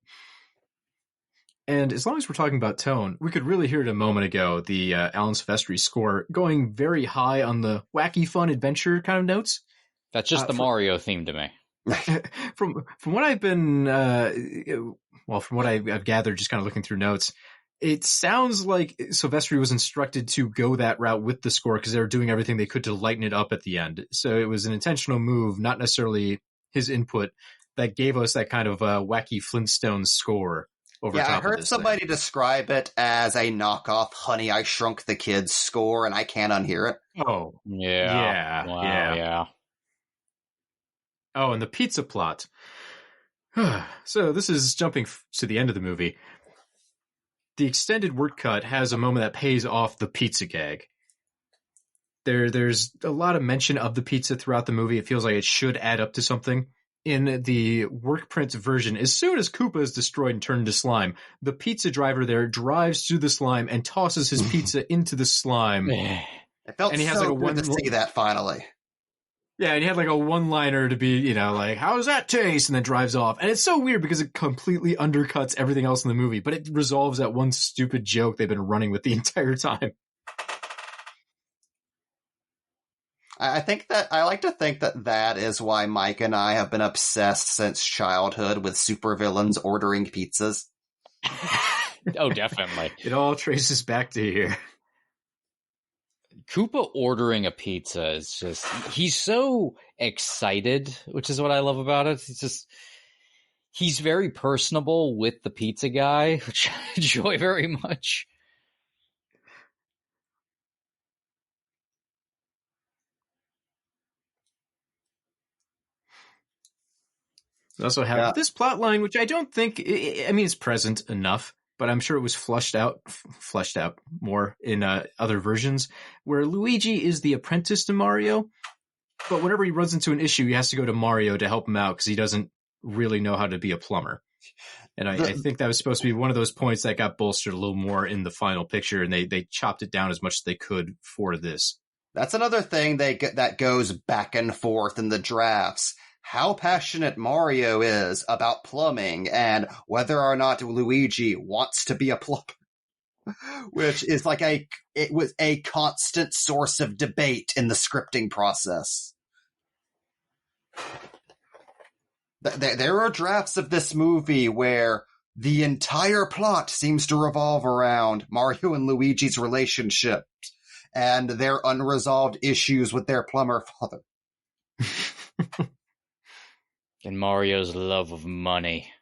D: And as long as we're talking about tone, we could really hear it a moment ago, the Alan Silvestri score going very high on the wacky, fun adventure kind of notes.
E: That's just the Mario theme to me.
D: From what I've been, from what I've gathered, just kind of looking through notes, it sounds like Silvestri was instructed to go that route with the score because they were doing everything they could to lighten it up at the end. So it was an intentional move, not necessarily his input, that gave us that kind of wacky Flintstones score.
F: I heard somebody describe it as a knockoff Honey, I Shrunk the Kids score, and I can't unhear it.
D: Oh,
E: yeah. Wow, yeah.
D: Oh, and the pizza plot. So this is jumping to the end of the movie. The extended word cut has a moment that pays off the pizza gag. There's a lot of mention of the pizza throughout the movie. It feels like it should add up to something. In the work print version, as soon as Koopa is destroyed and turned into slime, the pizza driver there drives through the slime and tosses his pizza into the slime.
F: It felt so good to see that finally.
D: Yeah, and he had like a one-liner to be, like, how does that taste? And then drives off. And it's so weird because it completely undercuts everything else in the movie, but it resolves that one stupid joke they've been running with the entire time.
F: I like to think that is why Mike and I have been obsessed since childhood with supervillains ordering pizzas.
E: Oh, definitely.
D: It all traces back to here.
E: Koopa ordering a pizza is just, he's so excited, which is what I love about it. He's very personable with the pizza guy, which I enjoy very much.
D: We also have this plot line, which I don't think, it's present enough, but I'm sure it was fleshed out more in other versions, where Luigi is the apprentice to Mario, but whenever he runs into an issue, he has to go to Mario to help him out because he doesn't really know how to be a plumber. And I think that was supposed to be one of those points that got bolstered a little more in the final picture, and they chopped it down as much as they could for this.
F: That's another thing that goes back and forth in the drafts. How passionate Mario is about plumbing and whether or not Luigi wants to be a plumber. Which is it was a constant source of debate in the scripting process. There are drafts of this movie where the entire plot seems to revolve around Mario and Luigi's relationship and their unresolved issues with their plumber father.
E: And Mario's love of money.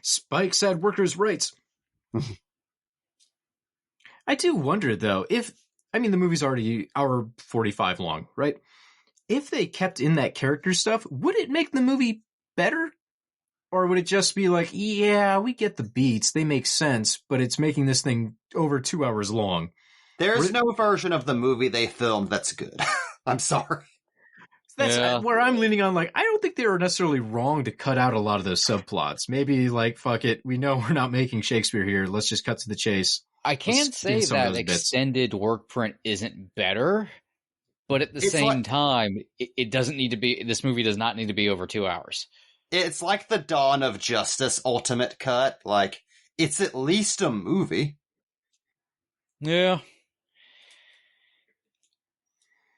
D: Spike said workers' rights. I do wonder, though, the movie's already hour 45 long, right? If they kept in that character stuff, would it make the movie better? Or would it just be like, yeah, we get the beats, they make sense, but it's making this thing over 2 hours long?
F: There's no version of the movie they filmed that's good. I'm sorry.
D: That's where I'm leaning on, I don't think they were necessarily wrong to cut out a lot of those subplots. Maybe, fuck it, we know we're not making Shakespeare here, let's just cut to the chase.
E: I can't say that extended work print isn't better, but at the same time, it doesn't need to be, this movie does not need to be over 2 hours.
F: It's like the Dawn of Justice Ultimate Cut. It's at least a movie.
E: Yeah.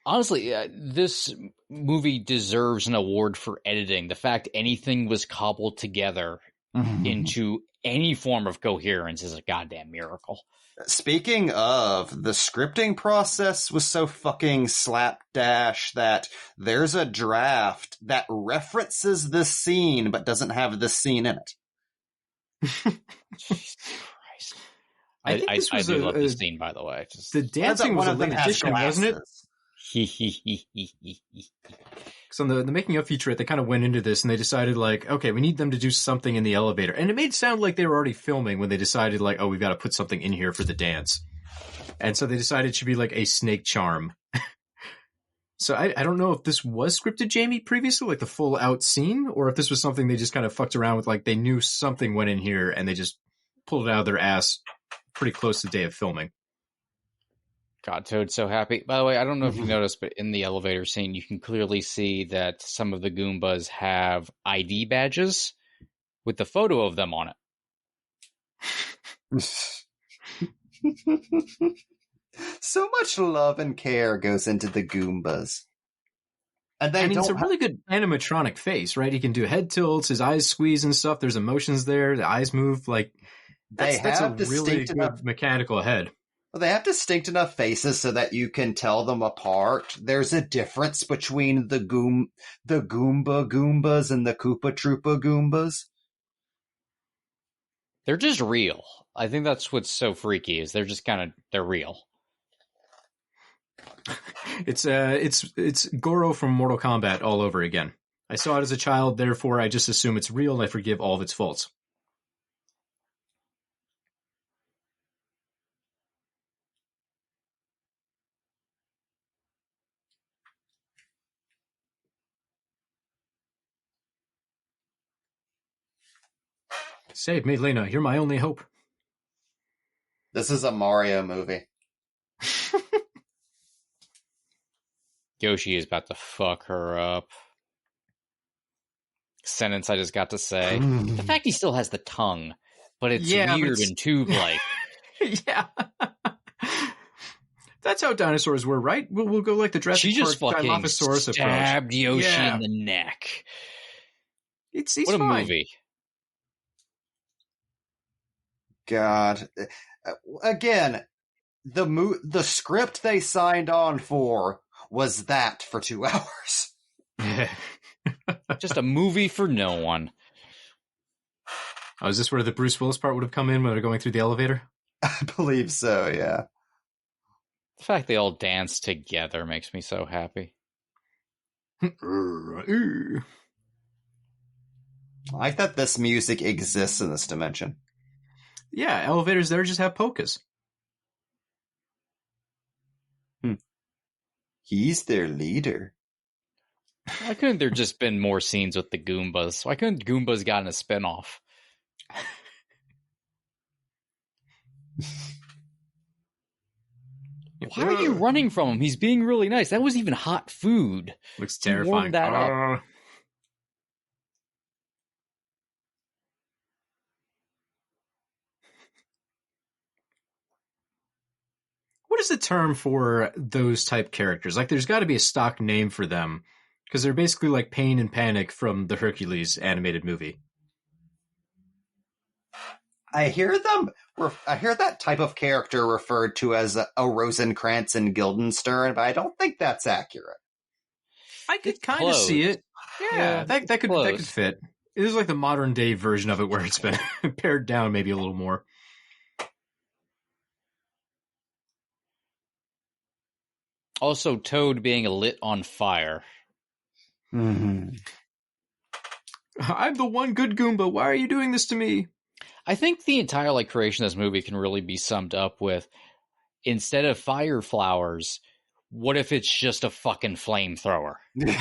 E: Honestly, this movie deserves an award for editing. The fact anything was cobbled together into any form of coherence is a goddamn miracle.
F: Speaking of, the scripting process was so fucking slapdash that there's a draft that references this scene but doesn't have this scene in it.
E: Jesus Christ. I do love this scene, by the way.
D: The dancing was a late addition, wasn't it? So on the making of featurette, they kind of went into this and they decided okay, we need them to do something in the elevator. And it made it sound like they were already filming when they decided oh, we've got to put something in here for the dance. And so they decided it should be a snake charm. So I don't know if this was scripted, Jamie, previously, the full out scene, or if this was something they just kind of fucked around with, they knew something went in here and they just pulled it out of their ass pretty close to the day of filming.
E: God, Toad's so happy. By the way, I don't know if you noticed, but in the elevator scene, you can clearly see that some of the Goombas have ID badges with the photo of them on
F: it. So much love and care goes into the Goombas. And
D: it's a really good animatronic face, right? He can do head tilts, his eyes squeeze and stuff. There's emotions there. The eyes move. That's a really good mechanical head.
F: Well, they have distinct enough faces so that you can tell them apart. There's a difference between the Goomba Goombas and the Koopa Troopa Goombas.
E: They're just real. I think that's what's so freaky, is they're just they're real.
D: It's Goro from Mortal Kombat all over again. I saw it as a child, therefore I just assume it's real and I forgive all of its faults. Save me, Lena. You're my only hope.
F: This is a Mario movie.
E: Yoshi is about to fuck her up. Sentence I just got to say. The fact he still has the tongue, but it's weird and tube-like.
D: Yeah. That's how dinosaurs were, right? We'll go the Jurassic Park Dilophosaurus approach.
E: She just fucking stabbed Yoshi in the neck.
D: He's
E: what a
D: fine.
E: Movie.
F: God. Again, the script they signed on for was that for 2 hours.
E: Just a movie for no one.
D: Oh, is this where the Bruce Willis part would have come in when they're going through the elevator?
F: I believe so, yeah.
E: The fact they all dance together makes me so happy.
F: I like that this music exists in this dimension.
D: Yeah, elevators there just have polkas.
F: He's their leader.
E: Why couldn't there just been more scenes with the Goombas? Why couldn't Goombas gotten a spinoff? Why are you running from him? He's being really nice. That was even hot food.
D: Looks
E: He warmed
D: terrifying.
E: that up.
D: What is the term for those type characters? Like, there's got to be a stock name for them, because they're basically like Pain and Panic from the Hercules animated movie.
F: I hear that type of character referred to as a Rosencrantz and Guildenstern, but I don't think that's accurate.
D: I could kind of see it.
E: Yeah,
D: that could fit. It is like the modern day version of it, where it's been pared down maybe a little more.
E: Also, Toad being lit on fire.
F: Mm-hmm.
D: I'm the one good Goomba. Why are you doing this to me?
E: I think the entire creation of this movie can really be summed up with, instead of fire flowers, what if it's just a fucking flamethrower?
D: Yeah,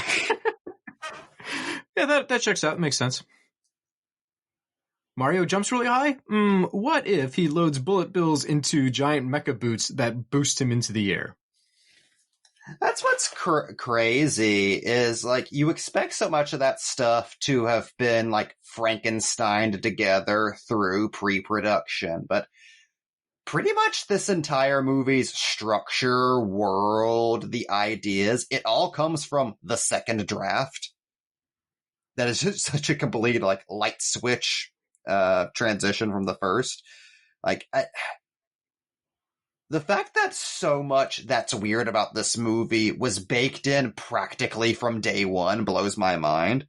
D: that checks out. It makes sense. Mario jumps really high? What if he loads bullet bills into giant mecha boots that boost him into the air?
F: That's what's crazy is you expect so much of that stuff to have been Frankensteined together through pre-production, but pretty much this entire movie's structure, world, the ideas, it all comes from the second draft. That is just such a complete light switch transition from the first. The fact that so much that's weird about this movie was baked in practically from day one blows my mind.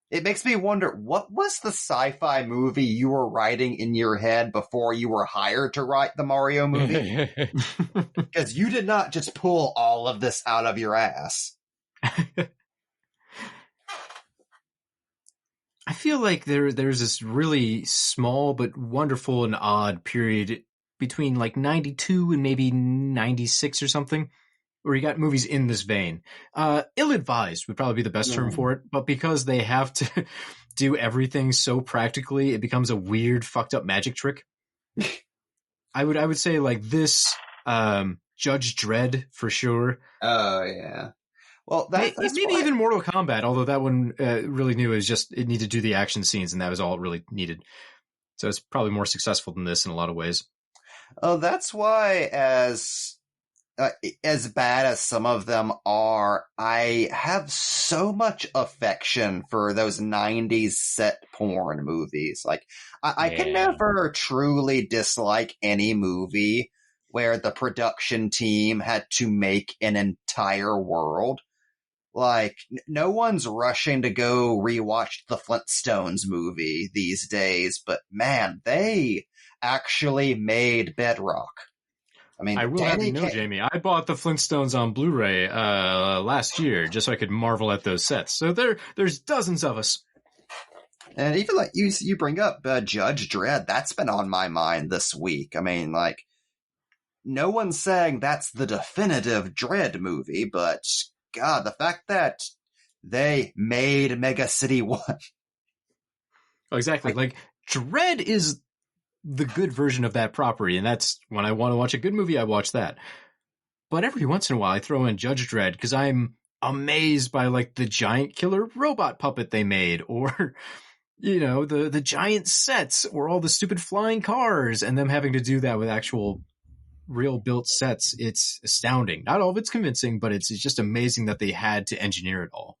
F: It makes me wonder, what was the sci-fi movie you were writing in your head before you were hired to write the Mario movie? Because you did not just pull all of this out of your ass.
D: I feel like there's this really small but wonderful and odd period between 92 and maybe 96 or something, where you got movies in this vein. Ill-advised would probably be the best term for it, but because they have to do everything so practically, it becomes a weird, fucked up magic trick. I would say this, Judge Dredd for sure.
F: Oh yeah. Well, that's
D: maybe even Mortal Kombat, although that one really knew it needed to do the action scenes, and that was all it really needed. So it's probably more successful than this in a lot of ways.
F: Oh, that's why, as bad as some of them are, I have so much affection for those 90s set porn movies. I can never truly dislike any movie where the production team had to make an entire world. No one's rushing to go rewatch the Flintstones movie these days, but man, they actually made Bedrock.
D: I will have you know, Jamie, I bought the Flintstones on Blu-ray last year just so I could marvel at those sets. So there's dozens of us.
F: And even you bring up Judge Dredd, that's been on my mind this week. No one's saying that's the definitive Dredd movie, but God, the fact that they made Mega City 1.
D: Oh, exactly. Dredd is the good version of that property, and that's when I want to watch a good movie, I watch that. But every once in a while, I throw in Judge Dredd because I'm amazed by the giant killer robot puppet they made, or the giant sets, or all the stupid flying cars, and them having to do that with actual real built sets. It's astounding. Not all of it's convincing, but it's just amazing that they had to engineer it all.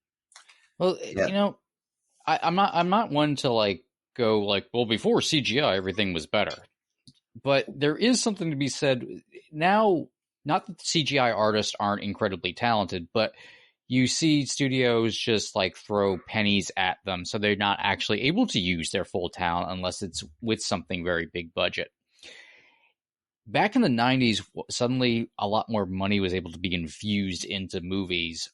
E: Well, yeah. I'm not one to go well, before CGI everything was better, but there is something to be said now. Not that the CGI artists aren't incredibly talented, but you see studios just throw pennies at them, so they're not actually able to use their full talent unless it's with something very big budget. Back in the 90s, suddenly a lot more money was able to be infused into movies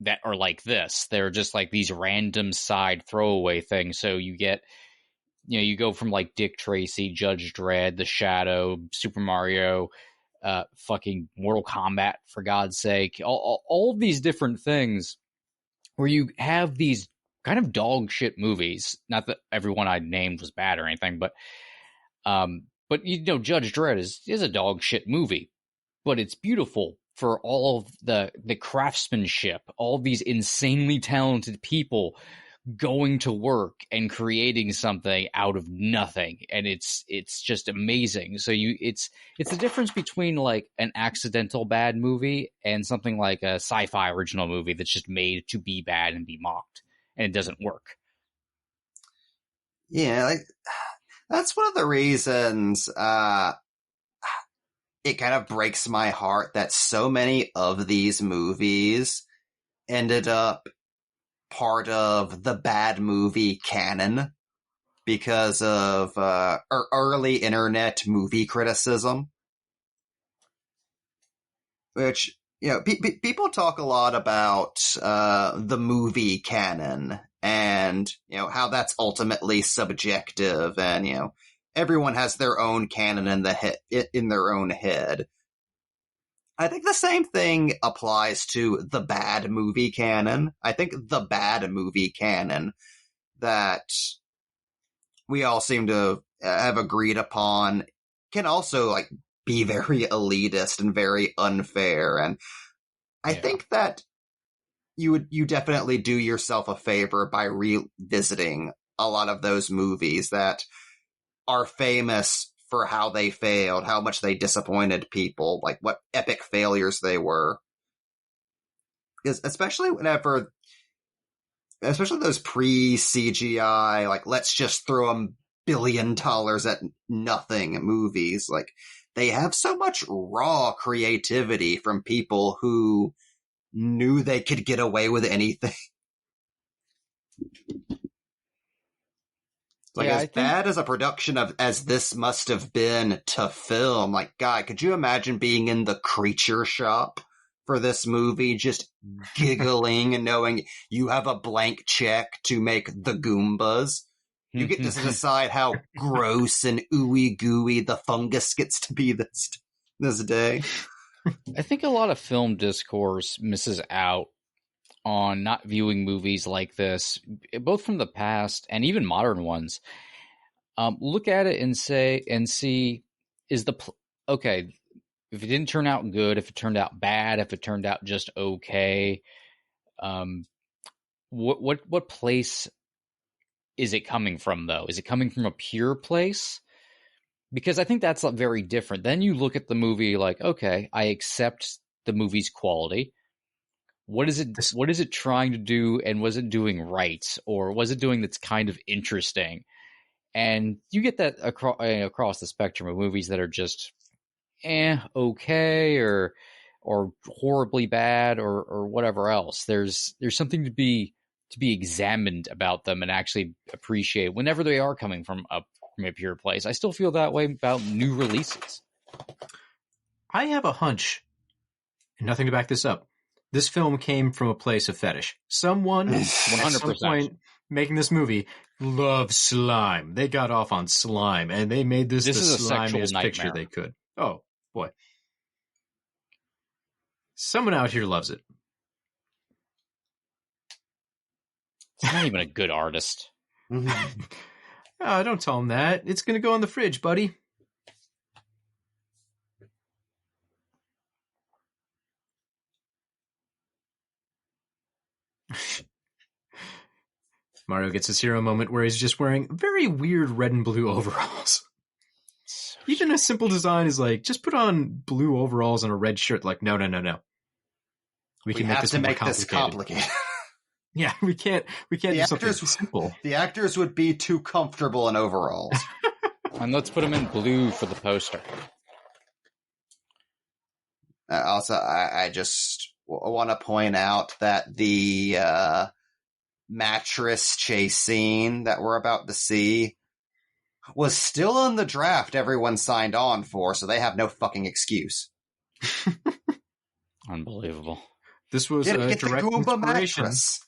E: that are like this. They're just these random side throwaway things. So you get, you go from Dick Tracy, Judge Dredd, The Shadow, Super Mario, fucking Mortal Kombat, for God's sake, all of these different things where you have these kind of dog shit movies. Not that everyone I named was bad or anything, but Judge Dredd is a dog shit movie. but it's beautiful for all of the craftsmanship, all these insanely talented people going to work and creating something out of nothing, and it's just amazing. So it's the difference between like an accidental bad movie and something like a sci-fi original movie that's just made to be bad and be mocked, and it doesn't work.
F: Yeah, like that's one of the reasons it kind of breaks my heart that so many of these movies ended up part of the bad movie canon because of early internet movie criticism. Which, you know, people talk a lot about the movie canon and, you know, how that's ultimately subjective, and, you know, everyone has their own canon in their own head. I think the same thing applies to the bad movie canon. I think the bad movie canon that we all seem to have agreed upon can also like be very elitist and very unfair. And I think that you definitely do yourself a favor by revisiting a lot of those movies that are famous for how they failed, how much they disappointed people, like what epic failures they were. Because especially those pre-CGI, like let's just throw $1 billion at nothing movies, like they have so much raw creativity from people who knew they could get away with anything. Like, as bad as a production as this must have been to film, like, God, could you imagine being in the creature shop for this movie, just giggling and knowing you have a blank check to make the Goombas? You get to decide how gross and ooey gooey the fungus gets to be this day.
E: I think a lot of film discourse misses out on not viewing movies like this, both from the past and even modern ones. Look at it and see, okay, if it didn't turn out good, if it turned out bad, if it turned out just okay, what place is it coming from, though? Is it coming from a pure place? Because I think that's very different. Then you look at the movie like, okay, I accept the movie's quality. What is it trying to do, and was it doing right, or was it doing that's kind of interesting? And you get that across the spectrum of movies that are just okay, or horribly bad, or whatever else. There's something to be examined about them and actually appreciate whenever they are coming from a pure place. I still feel that way about new releases.
D: I have a hunch, and nothing to back this up. This film came from a place of fetish. Someone, 100%, at some point making this movie, loves slime. They got off on slime, and they made this the slimiest picture they could. Oh, boy. Someone out here loves it.
E: He's not even a good artist.
D: Oh, don't tell him that. It's going to go in the fridge, buddy. Mario gets his hero moment where he's just wearing very weird red and blue overalls. Even a simple design is like, just put on blue overalls and a red shirt. Like, no. We can
F: have to make this complicated.
D: Yeah, we can't do something simple.
F: The actors would be too comfortable in overalls.
E: And let's put them in blue for the poster.
F: Also, I just want to point out that the mattress chase scene that we're about to see was still in the draft everyone signed on for, so they have no fucking excuse.
E: Unbelievable.
D: This was a direct
F: the Goomba
D: inspiration.
F: Mattress.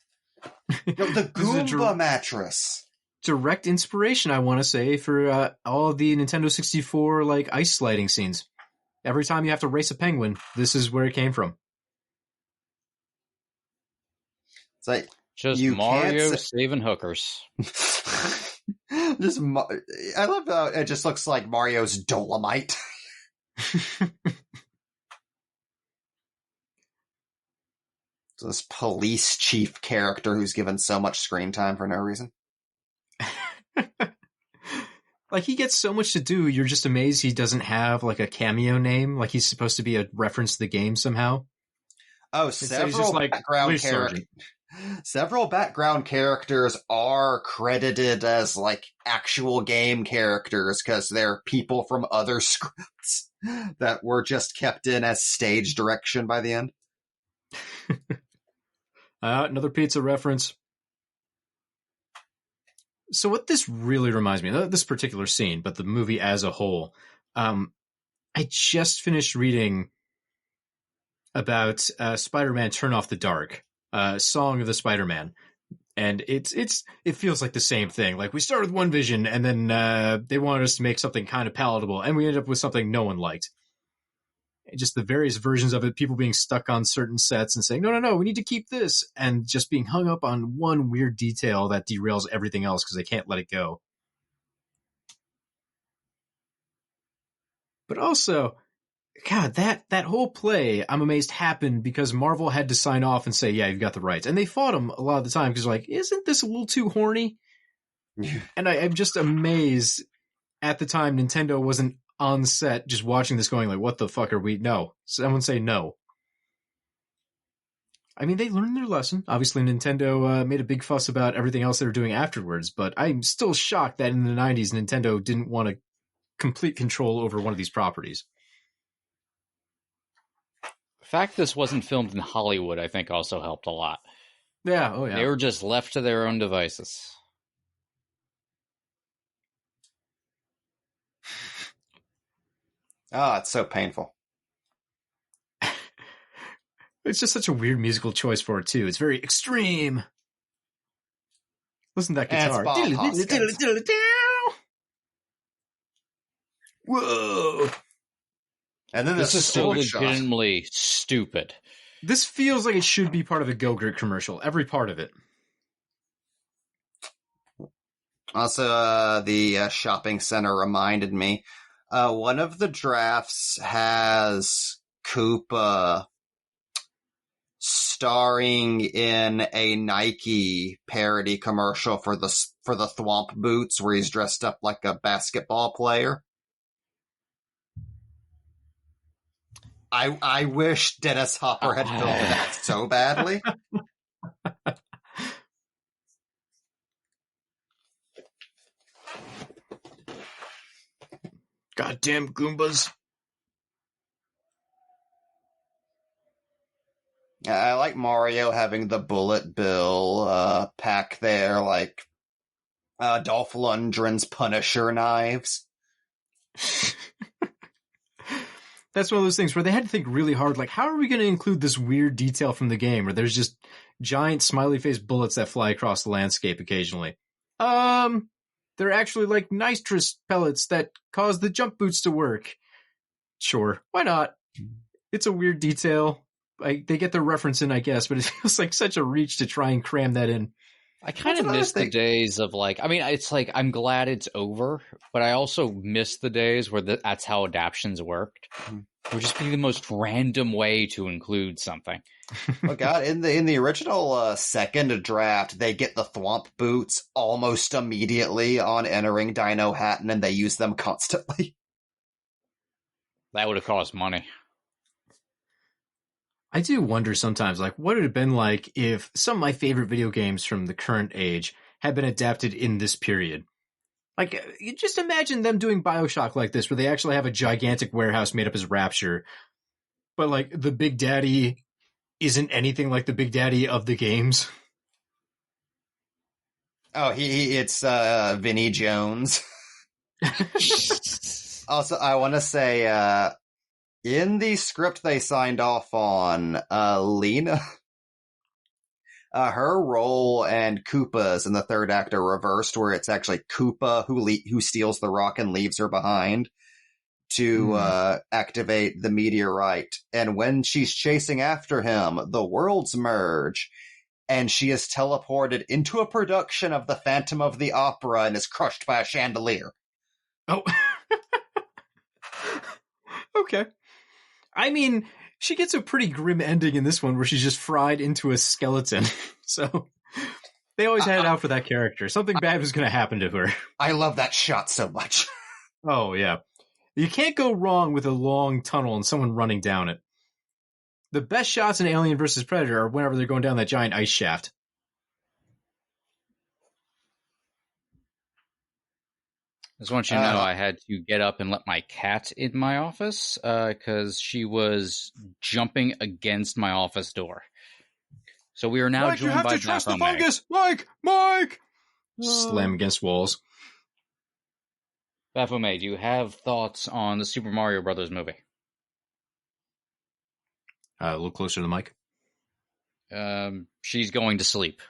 F: No, the Goomba mattress.
D: Direct inspiration, I want to say, for all of the Nintendo 64 like ice sliding scenes. Every time you have to race a penguin, this is where it came from.
F: It's like
E: just Mario saving hookers.
F: I love how it just looks like Mario's Dolomite. This police chief character who's given so much screen time for no reason.
D: Like, he gets so much to do, you're just amazed he doesn't have, like, a cameo name, like he's supposed to be a reference to the game somehow.
F: Oh,
D: Several
F: background characters are credited as, like, actual game characters because they're people from other scripts that were just kept in as stage direction by the end.
D: Another pizza reference. So what this really reminds me of, this particular scene, but the movie as a whole, I just finished reading about Spider-Man Turn Off the Dark, Song of the Spider-Man. And it feels like the same thing. Like, we started with one vision, and then they wanted us to make something kind of palatable, and we ended up with something no one liked. Just the various versions of it, people being stuck on certain sets and saying, no, we need to keep this, and just being hung up on one weird detail that derails everything else because they can't let it go. But also, God, that whole play, I'm amazed, happened because Marvel had to sign off and say, yeah, you've got the rights. And they fought him a lot of the time because they're like, isn't this a little too horny? And I'm just amazed at the time Nintendo wasn't on set just watching this going like, what the fuck are we? No. Someone say no. I mean, they learned their lesson. Obviously, Nintendo made a big fuss about everything else they were doing afterwards, but I'm still shocked that in the 90s, Nintendo didn't want to complete control over one of these properties.
E: The fact this wasn't filmed in Hollywood, I think, also helped a lot.
D: Yeah, oh yeah.
E: They were just left to their own devices.
F: Oh, it's so painful.
D: It's just such a weird musical choice for it, too. It's very extreme. Listen to that guitar. Whoa.
F: And then
E: this is so legitimately stupid.
D: This feels like it should be part of a Go-Gurt commercial. Every part of it.
F: Also, the shopping center reminded me. One of the drafts has Koopa starring in a Nike parody commercial for the Thwomp boots, where he's dressed up like a basketball player. I wish Dennis Hopper had filmed that so badly.
D: Goddamn Goombas.
F: I like Mario having the bullet bill pack there, like Dolph Lundgren's Punisher knives.
D: That's one of those things where they had to think really hard, like, how are we going to include this weird detail from the game where there's just giant smiley face bullets that fly across the landscape occasionally? They're actually like nitrous pellets that cause the jump boots to work. Sure, why not? It's a weird detail. They get their reference in, I guess, but it feels like such a reach to try and cram that in.
E: I kind of miss the days of like, I mean, it's like, I'm glad it's over, but I also miss the days where that's how adaptions worked. It would just be the most random way to include something.
F: Oh God, in the original second draft, they get the Thwomp boots almost immediately on entering Dino Hatton, and they use them constantly.
E: That would have cost money.
D: I do wonder sometimes, like, what would it have been like if some of my favorite video games from the current age had been adapted in this period? Like, you just imagine them doing BioShock like this, where they actually have a gigantic warehouse made up as Rapture, but, like, the Big Daddy isn't anything like the Big Daddy of the games.
F: Oh, it's Vinnie Jones. Also, I want to say, in the script they signed off on, Lena, her role and Koopa's in the third act are reversed, where it's actually Koopa who steals the rock and leaves her behind to activate the meteorite. And when she's chasing after him, the worlds merge, and she is teleported into a production of The Phantom of the Opera and is crushed by a chandelier.
D: Oh. Okay. I mean, she gets a pretty grim ending in this one where she's just fried into a skeleton. So they always had it out for that character. Something bad was going to happen to her.
F: I love that shot so much.
D: Oh, yeah. You can't go wrong with a long tunnel and someone running down it. The best shots in Alien vs. Predator are whenever they're going down that giant ice shaft.
E: I just want you to know I had to get up and let my cat in my office because she was jumping against my office door. So we are now
D: Mike,
E: joined
D: you have
E: by
D: to trust the
E: Baphomet.
D: fungus! Mike! Slam against walls.
E: Baphomet, do you have thoughts on the Super Mario Brothers movie?
D: A little closer to the mic.
E: She's going to sleep.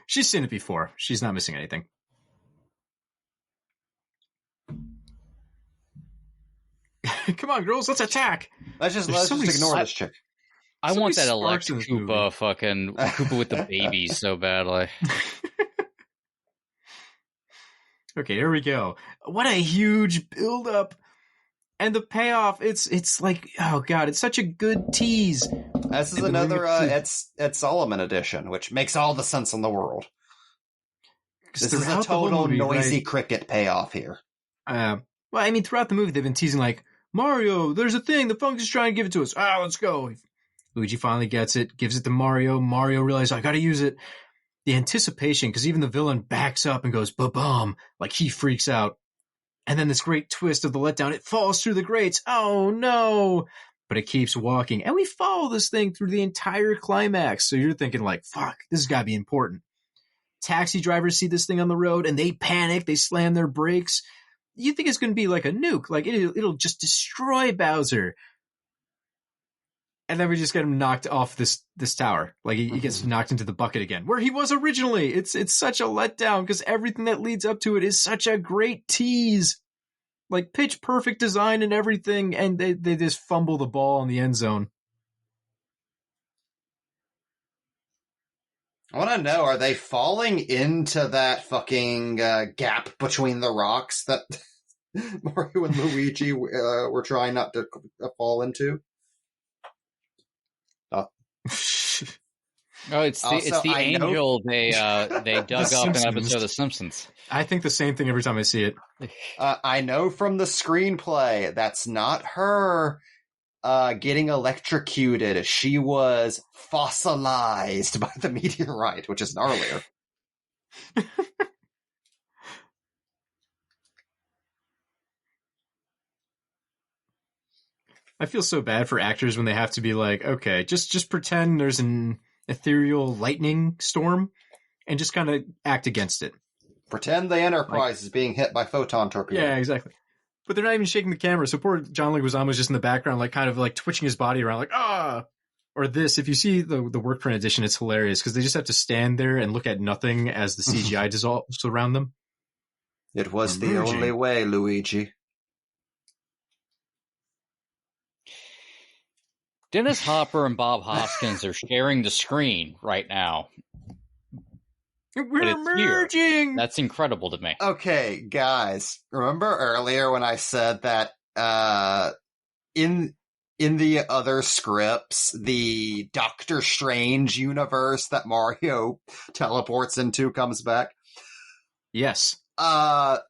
D: She's seen it before. She's not missing anything. Come on, girls, let's attack.
F: Let's just
D: many
F: ignore this chick.
E: I want that
D: sparks
E: Electric
D: in this movie.
E: Koopa fucking Koopa with the babies so badly.
D: Okay, here we go. What a huge build-up. And the payoff, it's like, oh god, it's such a good tease.
F: This is
D: And the
F: another
D: movie-
F: Ed Solomon edition, which makes all the sense in the world.
D: 'Cause
F: This is a
D: throughout the whole
F: total
D: movie,
F: noisy
D: right?
F: cricket payoff here.
D: Well, I mean, throughout the movie, they've been teasing like, Mario, there's a thing, the fungus is trying to give it to us. Let's go. Luigi finally gets it, gives it to Mario. Mario realizes, I gotta use it. The anticipation, because even the villain backs up and goes, ba-bum, like he freaks out. And then this great twist of the letdown, it falls through the grates. Oh no! But it keeps walking. And we follow this thing through the entire climax. So you're thinking like, fuck, this has gotta be important. Taxi drivers see this thing on the road and they panic, they slam their brakes. You think it's going to be like a nuke, like it'll just destroy Bowser. And then we just get him knocked off this tower. Like he gets knocked into the bucket again, where he was originally. It's such a letdown because everything that leads up to it is such a great tease. Like pitch perfect design and everything, and they just fumble the ball in the end zone.
F: I want to know, are they falling into that fucking gap between the rocks that Mario and Luigi were trying not to fall into?
E: Oh, it's the
F: Also, I know-
E: angel they dug up in an
D: Simpsons.
E: episode of The Simpsons.
D: I think the same thing every time I see it.
F: I know from the screenplay that's not her getting electrocuted. She was fossilized by the meteorite, which is gnarlier.
D: I feel so bad for actors when they have to be like, okay, just pretend there's an ethereal lightning storm and just kind of act against it.
F: Pretend the Enterprise is being hit by photon torpedo.
D: Yeah, exactly. But they're not even shaking the camera. So poor John Leguizamo's just in the background, like kind of like twitching his body around, like, ah! Or this, if you see the work print edition, it's hilarious because they just have to stand there and look at nothing as the CGI dissolves around them.
F: It was the
D: Emerging.
F: only way, Luigi.
E: Dennis Hopper and Bob Hoskins are sharing the screen right now.
D: We're
E: it's here.
D: merging!
E: That's incredible to me.
F: Okay, guys, remember earlier when I said that in the other scripts, the Doctor Strange universe that Mario teleports into comes back?
D: Yes.
F: The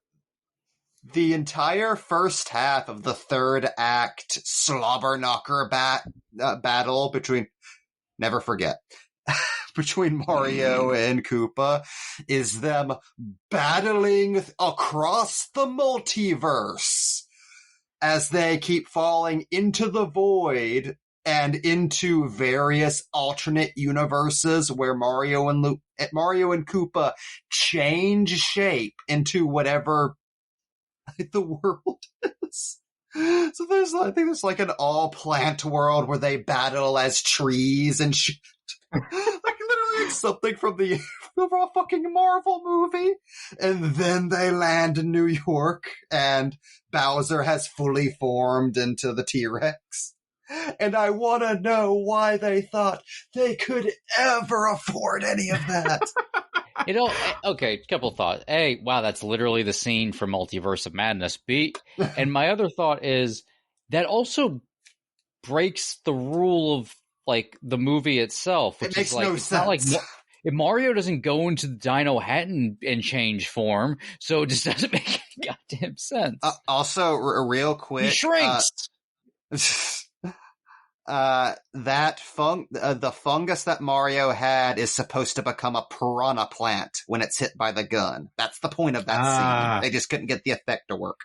F: entire first half of the third act slobber knocker battle between, never forget, between Mario and Koopa is them battling across the multiverse as they keep falling into the void and into various alternate universes where Mario and Koopa change shape into whatever the world is. So I think there's like an all plant world where they battle as trees and shit. Like literally something from a fucking Marvel movie. And then they land in New York and Bowser has fully formed into the T-Rex. And I want to know why they thought they could ever afford any of that.
E: Okay, couple thoughts. A, wow, that's literally the scene from Multiverse of Madness. B, and my other thought is that also breaks the rule of like the movie itself, which
F: It makes
E: is like
F: no
E: it's not like
F: sense.
E: if Mario doesn't go into the Dino Hat and change form, so it just doesn't make any goddamn sense.
F: Also, real quick,
E: He shrinks.
F: The fungus that Mario had is supposed to become a piranha plant when it's hit by the gun. That's the point of that scene. They just couldn't get the effect to work.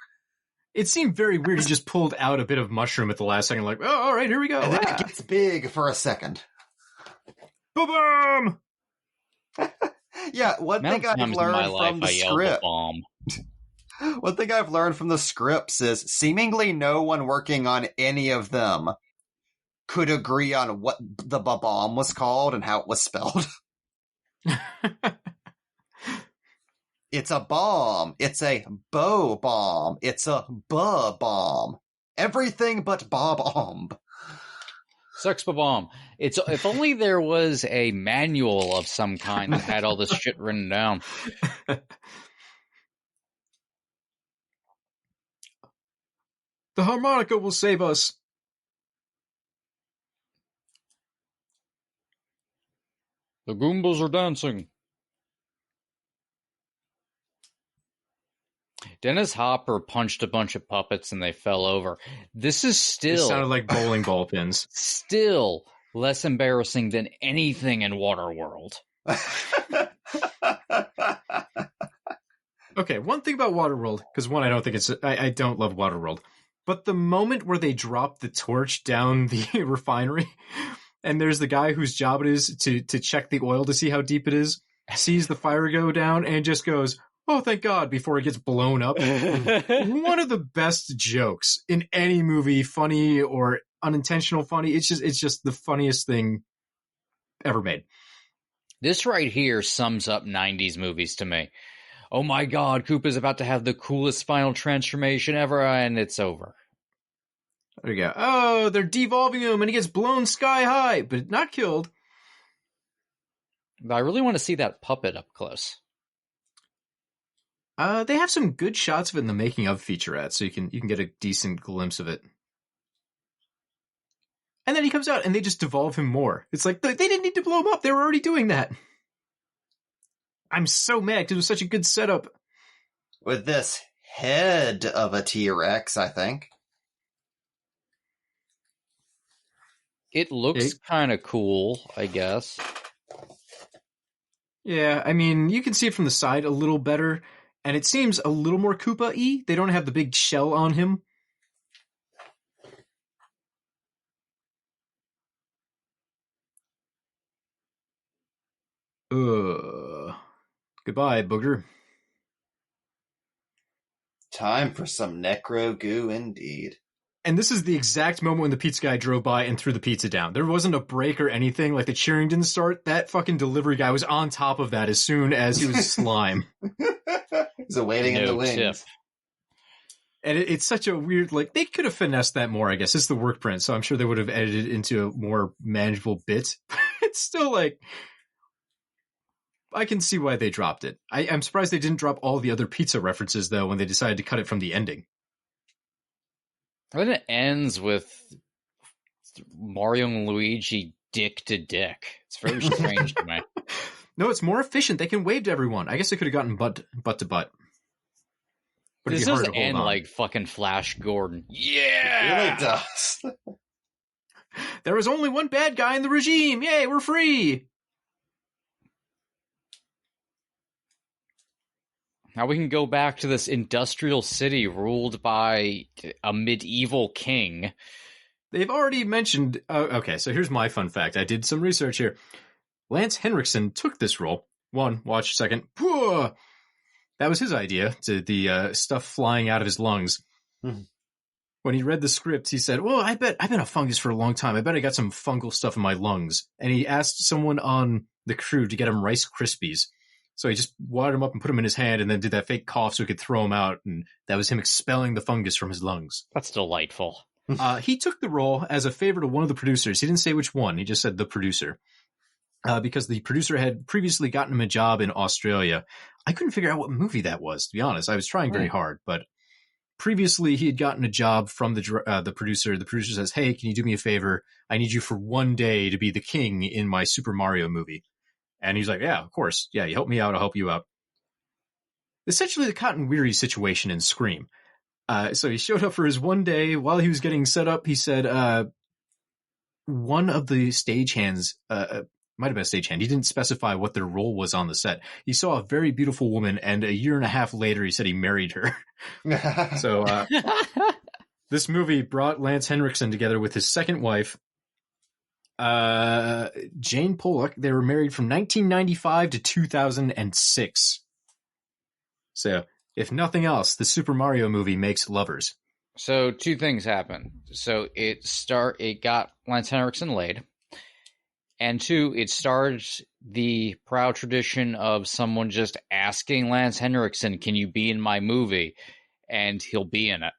D: It seemed very weird. He just pulled out a bit of mushroom at the last second, like, oh, all right, here we go.
F: And then it gets big for a second.
D: Boom!
F: Yeah, one thing I've learned from the script. One thing I've learned from the scripts is seemingly no one working on any of them could agree on what the bomb was called and how it was spelled. It's a bomb. It's a bow bomb. It's a bomb. Everything but bomb.
E: Sex bomb. It's if only there was a manual of some kind that had all this shit written down.
D: The harmonica will save us.
E: The Goombas are dancing. Dennis Hopper punched a bunch of puppets and they fell over. This is still...
D: It sounded like bowling ball pins.
E: Still less embarrassing than anything in Waterworld.
D: Okay, one thing about Waterworld, because one, I don't think it's... I don't love Waterworld. But the moment where they drop the torch down the refinery, and there's the guy whose job it is to check the oil to see how deep it is, sees the fire go down, and just goes... oh, thank God, before it gets blown up. One of the best jokes in any movie, funny or unintentional funny. It's just the funniest thing ever made.
E: This right here sums up 90s movies to me. Oh my God, Koopa's about to have the coolest final transformation ever, and it's over.
D: There you go. Oh, they're devolving him, and he gets blown sky high, but not killed.
E: I really want to see that puppet up close.
D: They have some good shots of it in the making of featurette, so you can get a decent glimpse of it. And then he comes out, and they just devolve him more. It's like, they didn't need to blow him up. They were already doing that. I'm so mad, because it was such a good setup.
F: With this head of a T-Rex, I think.
E: It looks kind of cool, I guess.
D: Yeah, I mean, you can see it from the side a little better. And it seems a little more Koopa-y. They don't have the big shell on him. Goodbye, Booger.
F: Time for some necro goo indeed.
D: And this is the exact moment when the pizza guy drove by and threw the pizza down. There wasn't a break or anything. Like, the cheering didn't start. That fucking delivery guy was on top of that as soon as he was slime.
F: He's awaiting in the wings. Tip.
D: And it's such a weird, like, they could have finessed that more, I guess. It's the work print, so I'm sure they would have edited it into a more manageable bit. It's still like, I can see why they dropped it. I'm surprised they didn't drop all the other pizza references, though, when they decided to cut it from the ending.
E: Then it ends with Mario and Luigi dick to dick. It's very strange to me.
D: No, it's more efficient. They can wave to everyone. I guess they could have gotten butt to butt. But
E: this doesn't end like fucking Flash Gordon. Yeah!
F: It really does.
D: There was only one bad guy in the regime. Yay, we're free!
E: Now we can go back to this industrial city ruled by a medieval king.
D: They've already mentioned... okay, so here's my fun fact. I did some research here. Lance Henriksen took this role. One, watch, second. Pooh! That was his idea, to the stuff flying out of his lungs. Mm-hmm. When he read the script, he said, well, I've been a fungus for a long time. I bet I got some fungal stuff in my lungs. And he asked someone on the crew to get him Rice Krispies. So he just wadded them up and put them in his hand and then did that fake cough so he could throw them out. And that was him expelling the fungus from his lungs.
E: That's delightful.
D: He took the role as a favor to one of the producers. He didn't say which one. He just said the producer. Because the producer had previously gotten him a job in Australia. I couldn't figure out what movie that was, to be honest. I was trying very hard, but previously he had gotten a job from the producer. The producer says, "Hey, can you do me a favor? I need you for one day to be the king in my Super Mario movie." And he's like, "Yeah, of course. Yeah, you help me out, I'll help you out." Essentially the Cotton Weary situation in Scream. So he showed up for his one day. While he was getting set up, he said one of the stagehands, might have been a stagehand, he didn't specify what their role was on the set. He saw a very beautiful woman, and a year and a half later, he said he married her. So this movie brought Lance Henriksen together with his second wife, Jane Pollock. They were married from 1995 to 2006. So, if nothing else, the Super Mario movie makes lovers.
E: So 2 things happened. So it got Lance Henriksen laid. And 2, it started the proud tradition of someone just asking Lance Henriksen, "Can you be in my movie?" And he'll be in it.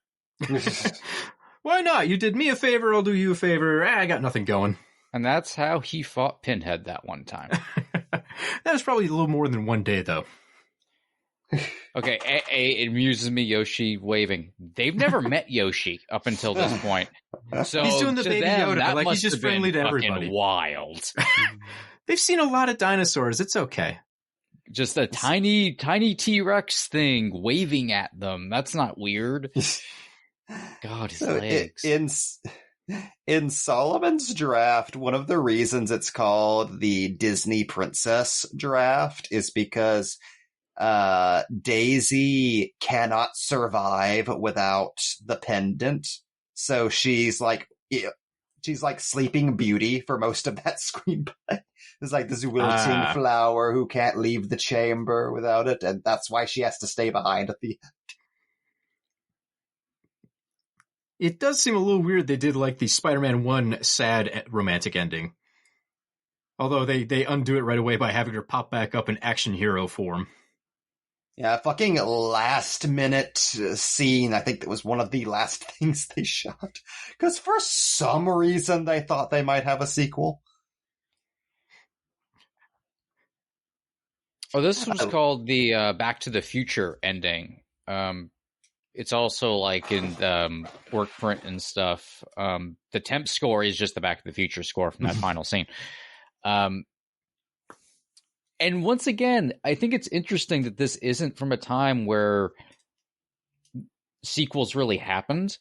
D: Why not? You did me a favor, I'll do you a favor. I got nothing going.
E: And that's how he fought Pinhead that one time.
D: That was probably a little more than one day, though.
E: Okay, it amuses me, Yoshi waving. They've never met Yoshi up until this point. So
D: he's doing the
E: to
D: Baby
E: them,
D: Yoda,
E: that
D: like
E: must
D: he's just
E: have been
D: friendly to
E: fucking
D: everybody.
E: Wild.
D: They've seen a lot of dinosaurs. It's okay.
E: Just a tiny T-Rex thing waving at them. That's not weird. God, his legs.
F: In Solomon's Draft, one of the reasons it's called the Disney Princess Draft is because Daisy cannot survive without the pendant. So she's like Sleeping Beauty for most of that screenplay. It's like this wilting flower who can't leave the chamber without it, and that's why she has to stay behind at the end.
D: It does seem a little weird they did like the Spider-Man 1 sad romantic ending. Although they undo it right away by having her pop back up in action hero form.
F: Yeah, fucking last minute scene. I think that was one of the last things they shot. Because for some reason they thought they might have a sequel.
E: Oh, this was called the Back to the Future ending. It's also like in work print and stuff. The temp score is just the Back to the Future score from that final scene. And once again, I think it's interesting that this isn't from a time where sequels really happened.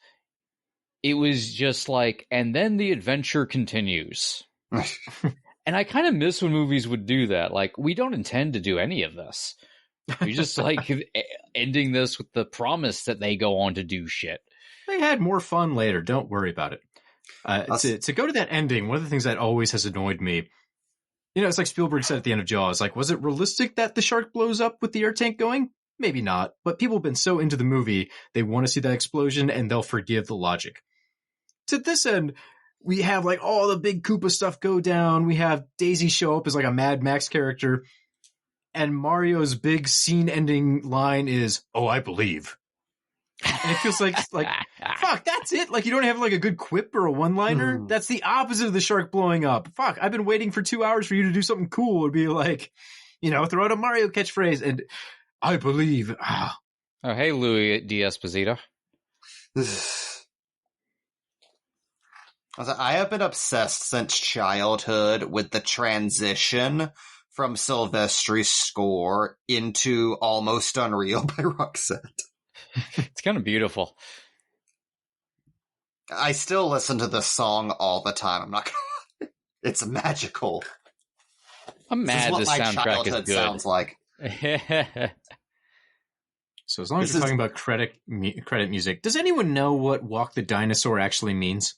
E: It was just like, and then the adventure continues. And I kind of miss when movies would do that. Like, we don't intend to do any of this. We just like ending this with the promise that they go on to do shit.
D: They had more fun later. Don't worry about it. To go to that ending, one of the things that always has annoyed me, you know, it's like Spielberg said at the end of Jaws, like, was it realistic that the shark blows up with the air tank going? Maybe not, but people have been so into the movie, they want to see that explosion and they'll forgive the logic. To this end, we have like all the big Koopa stuff go down. We have Daisy show up as like a Mad Max character. And Mario's big scene-ending line is, "Oh, I believe." And it feels like, fuck, that's it? Like, you don't have like a good quip or a one-liner? That's the opposite of the shark blowing up. Fuck, I've been waiting for 2 hours for you to do something cool. It'd be like, you know, throw out a Mario catchphrase and, "I believe." Oh,
E: hey, Louis D'Esposito.
F: I have been obsessed since childhood with the transition from Silvestri's score into Almost Unreal by Roxette.
E: It's kind of beautiful.
F: I still listen to this song all the time. I'm not gonna. It's magical.
E: I'm mad this soundtrack is good.
F: Sounds like.
D: So as long as you're talking about credit music, does anyone know what "Walk the Dinosaur" actually means?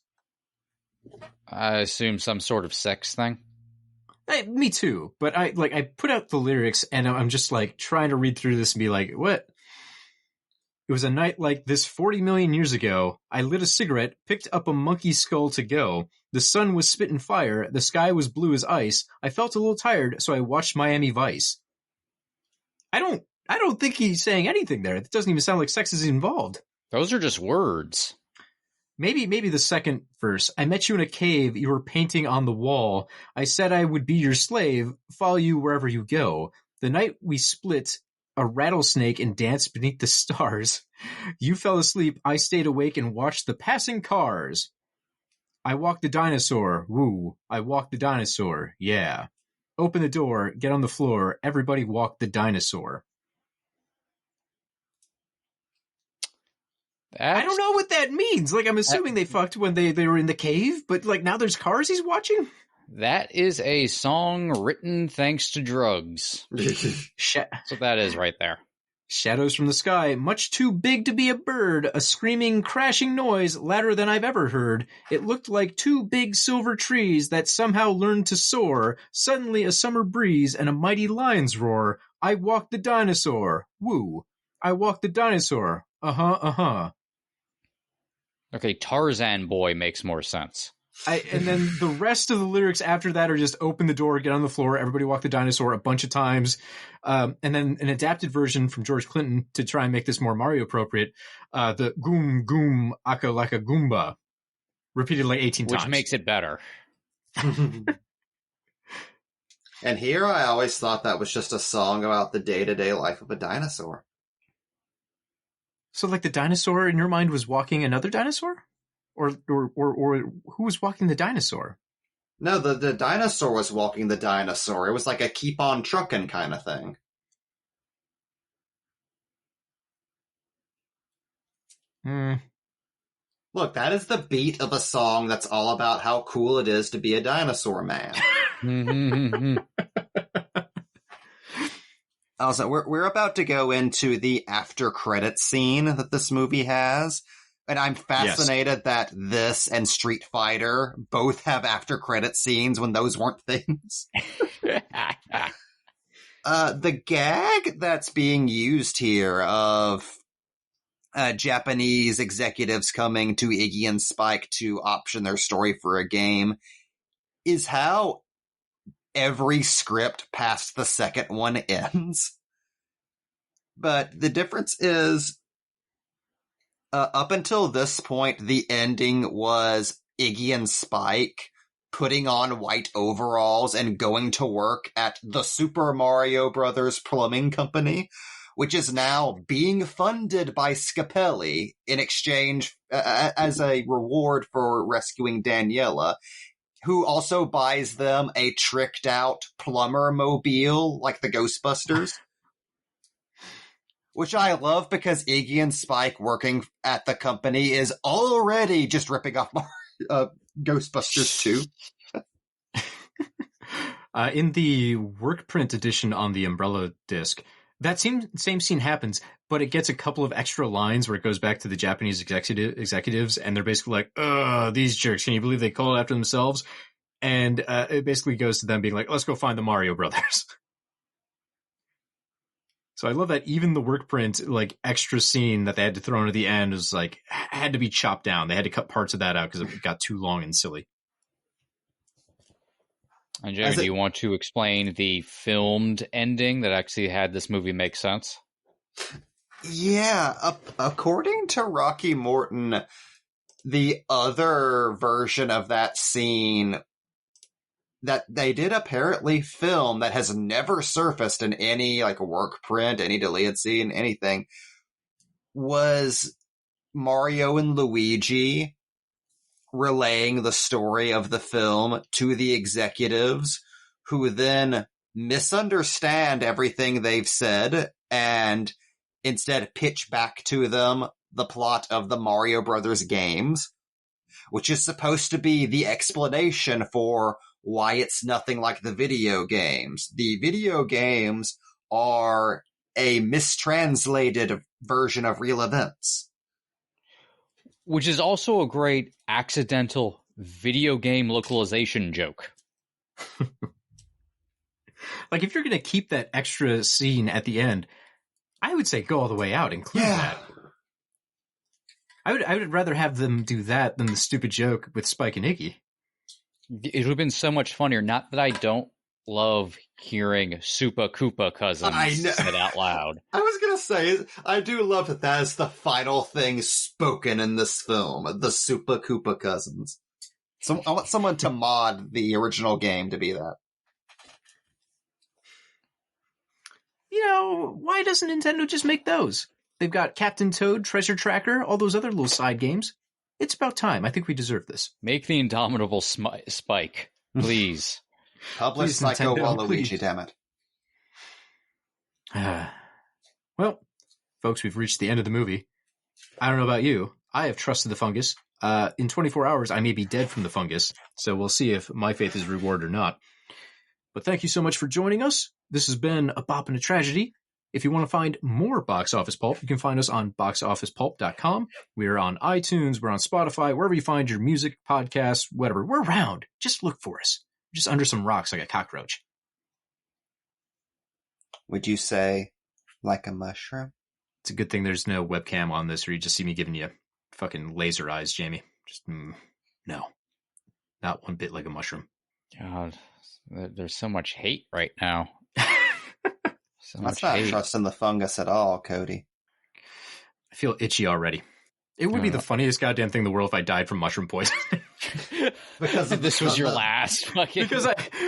E: I assume some sort of sex thing.
D: Me too, but I put out the lyrics and I'm just like trying to read through this and be like, what? "It was a night like this 40 million years ago. I lit a cigarette, picked up a monkey skull to go. The sun was spitting fire. The sky was blue as ice. I felt a little tired, so I watched Miami Vice." I don't think he's saying anything there. It doesn't even sound like sex is involved.
E: Those are just words.
D: Maybe the second verse. "I met you in a cave. You were painting on the wall. I said I would be your slave, follow you wherever you go. The night we split, a rattlesnake and danced beneath the stars. You fell asleep, I stayed awake and watched the passing cars. I walked the dinosaur, woo. I walked the dinosaur, yeah. Open the door, get on the floor, everybody walk the dinosaur. I don't know what that means. Like, I'm assuming they fucked when they were in the cave, but like now there's cars he's watching?
E: That is a song written thanks to drugs. That's what that is right there.
D: Shadows from the sky, much too big to be a bird, a screaming, crashing noise louder than I've ever heard. It looked like two big silver trees that somehow learned to soar. Suddenly a summer breeze and a mighty lion's roar. I walked the dinosaur. Woo. I walked the dinosaur. Uh-huh.
E: Okay, Tarzan Boy makes more sense.
D: And then the rest of the lyrics after that are just open the door, get on the floor, everybody walk the dinosaur a bunch of times. And then an adapted version from George Clinton to try and make this more Mario appropriate. The goom goom aka laka goomba. Repeated like 18 times.
E: Which makes it better.
F: And here I always thought that was just a song about the day-to-day life of a dinosaur.
D: So like the dinosaur in your mind was walking another dinosaur? Or who was walking the dinosaur?
F: No, the dinosaur was walking the dinosaur. It was like a keep on truckin' kind of thing. Look, that is the beat of a song that's all about how cool it is to be a dinosaur man. Also, we're about to go into the after credits scene that this movie has. And I'm fascinated that this and Street Fighter both have after credit scenes when those weren't things. The gag that's being used here of Japanese executives coming to Iggy and Spike to option their story for a game is how every script past the second one ends. But the difference is, up until this point, the ending was Iggy and Spike putting on white overalls and going to work at the Super Mario Brothers Plumbing Company, which is now being funded by Scapelli in exchange as a reward for rescuing Daniela, who also buys them a tricked out plumber mobile like the Ghostbusters. Which I love because Iggy and Spike working at the company is already just ripping off Ghostbusters 2.
D: In the work print edition on the Umbrella disc, that same scene happens, but it gets a couple of extra lines where it goes back to the Japanese executives, and they're basically like, these jerks, can you believe they call it after themselves? And it basically goes to them being like, let's go find the Mario Brothers. So I love that even the work print, like, extra scene that they had to throw in at the end was like, had to be chopped down. They had to cut parts of that out because it got too long and silly.
E: And Jeremy, do you want to explain the filmed ending that actually had this movie make sense?
F: Yeah, according to Rocky Morton, the other version of that scene that they did apparently film that has never surfaced in any like work print, any deleted scene, anything, was Mario and Luigi relaying the story of the film to the executives, who then misunderstand everything they've said and instead pitch back to them the plot of the Mario Brothers games, which is supposed to be the explanation for why it's nothing like the video games. The video games are a mistranslated version of real events.
E: Which is also a great accidental video game localization joke.
D: Like, if you're going to keep that extra scene at the end, I would say go all the way out, include that. I would rather have them do that than the stupid joke with Spike and Iggy.
E: It would have been so much funnier. Not that I don't love hearing Super Koopa Cousins said out loud.
F: I was going to say, I do love that that is the final thing spoken in this film, the Super Koopa Cousins. So I want someone to mod the original game to be that.
D: why doesn't Nintendo just make those? They've got Captain Toad, Treasure Tracker, all those other little side games. It's about time. I think we deserve this.
E: Make the Indomitable Spike, please.
F: Publish
D: Please,
F: Psycho
D: Nintendo,
F: Waluigi,
D: please.
F: damn it.
D: Well, folks, we've reached the end of the movie. I don't know about you. I have trusted the fungus. In 24 hours, I may be dead from the fungus, so we'll see if my faith is rewarded or not. But thank you so much for joining us. This has been A Bop and a Tragedy. If you want to find more Box Office Pulp, you can find us on boxofficepulp.com. We're on iTunes, we're on Spotify, wherever you find your music, podcasts, whatever. We're around. Just look for us. Just under some rocks like a cockroach.
F: Would you say like a mushroom?
D: It's a good thing there's no webcam on this, or you just see me giving you fucking laser eyes, Jamie. Just, no. Not one bit like a mushroom.
E: God, there's so much hate right now.
F: That's not trusting the fungus at all, Cody.
D: I feel itchy already. It would be the funniest goddamn thing in the world if I died from mushroom poisoning.
F: Because
E: this was your last fucking...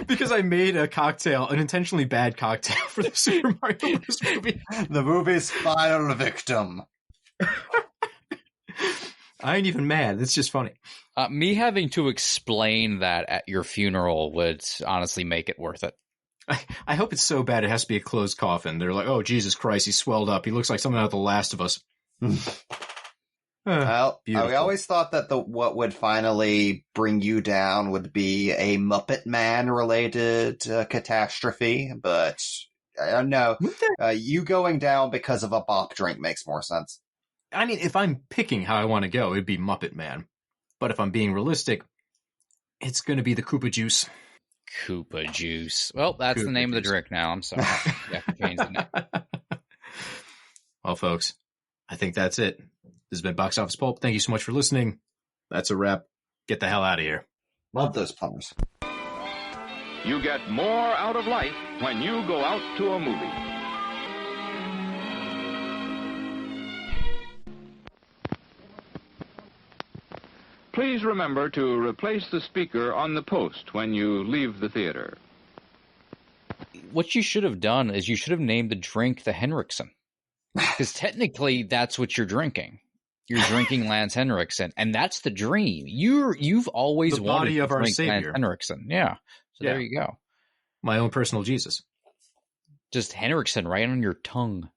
D: because I made a cocktail, an intentionally bad cocktail for the Super Mario Bros. Movie.
F: The movie's final victim.
D: I ain't even mad. It's just funny.
E: Me having to explain that at your funeral would honestly make it worth it.
D: I hope it's so bad it has to be a closed coffin. They're like, oh, Jesus Christ, he swelled up. He looks like something out of The Last of Us.
F: Well,
D: beautiful.
F: we always thought that what would finally bring you down would be a Muppet Man-related catastrophe, but no, you going down because of a bop drink makes more sense.
D: I mean, if I'm picking how I want to go, it'd be Muppet Man. But if I'm being realistic, it's going to be the Koopa Juice.
E: Koopa Juice. Well, that's the name of the drink now. I'm sorry. You have to change the name.
D: Well, folks, I think that's it. This has been Box Office Pulp. Thank you so much for listening. That's a wrap. Get the hell out of here.
F: Love those plumbers.
C: You get more out of life when you go out to a movie. Please remember to replace the speaker on the post when you leave the theater.
E: What you should have done is you should have named the drink the Henriksen. Because technically that's what you're drinking. You're drinking Lance Henriksen, and that's the dream. You've always
D: the
E: wanted
D: body
E: to
D: of our
E: drink
D: Savior.
E: Lance Henriksen. Yeah. So
D: Yeah.
E: there you go.
D: My own personal Jesus.
E: Just Henriksen right on your tongue.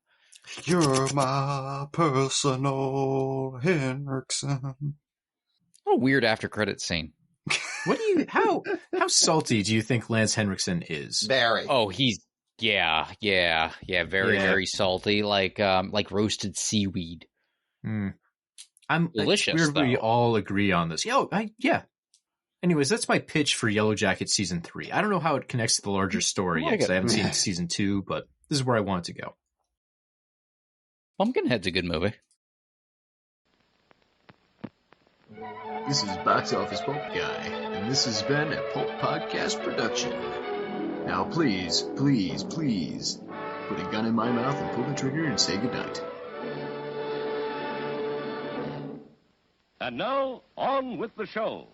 F: You're my personal Henriksen.
E: What a weird after credit scene.
D: What do you? How salty do you think Lance Henriksen is?
F: Very.
E: Oh, he's very salty, like roasted seaweed. Delicious,
D: Weird we
E: though.
D: all agree on this. Yeah. Anyways, that's my pitch for Yellow Jacket Season 3. I don't know how it connects to the larger story yet, because I haven't seen Season 2, but this is where I want it to go.
E: Pumpkinhead's a good movie.
G: This is Box Office Pulp Guy, and this has been a Pulp Podcast production. Now please, please, please, put a gun in my mouth and pull the trigger and say goodnight.
H: And now, on with the show.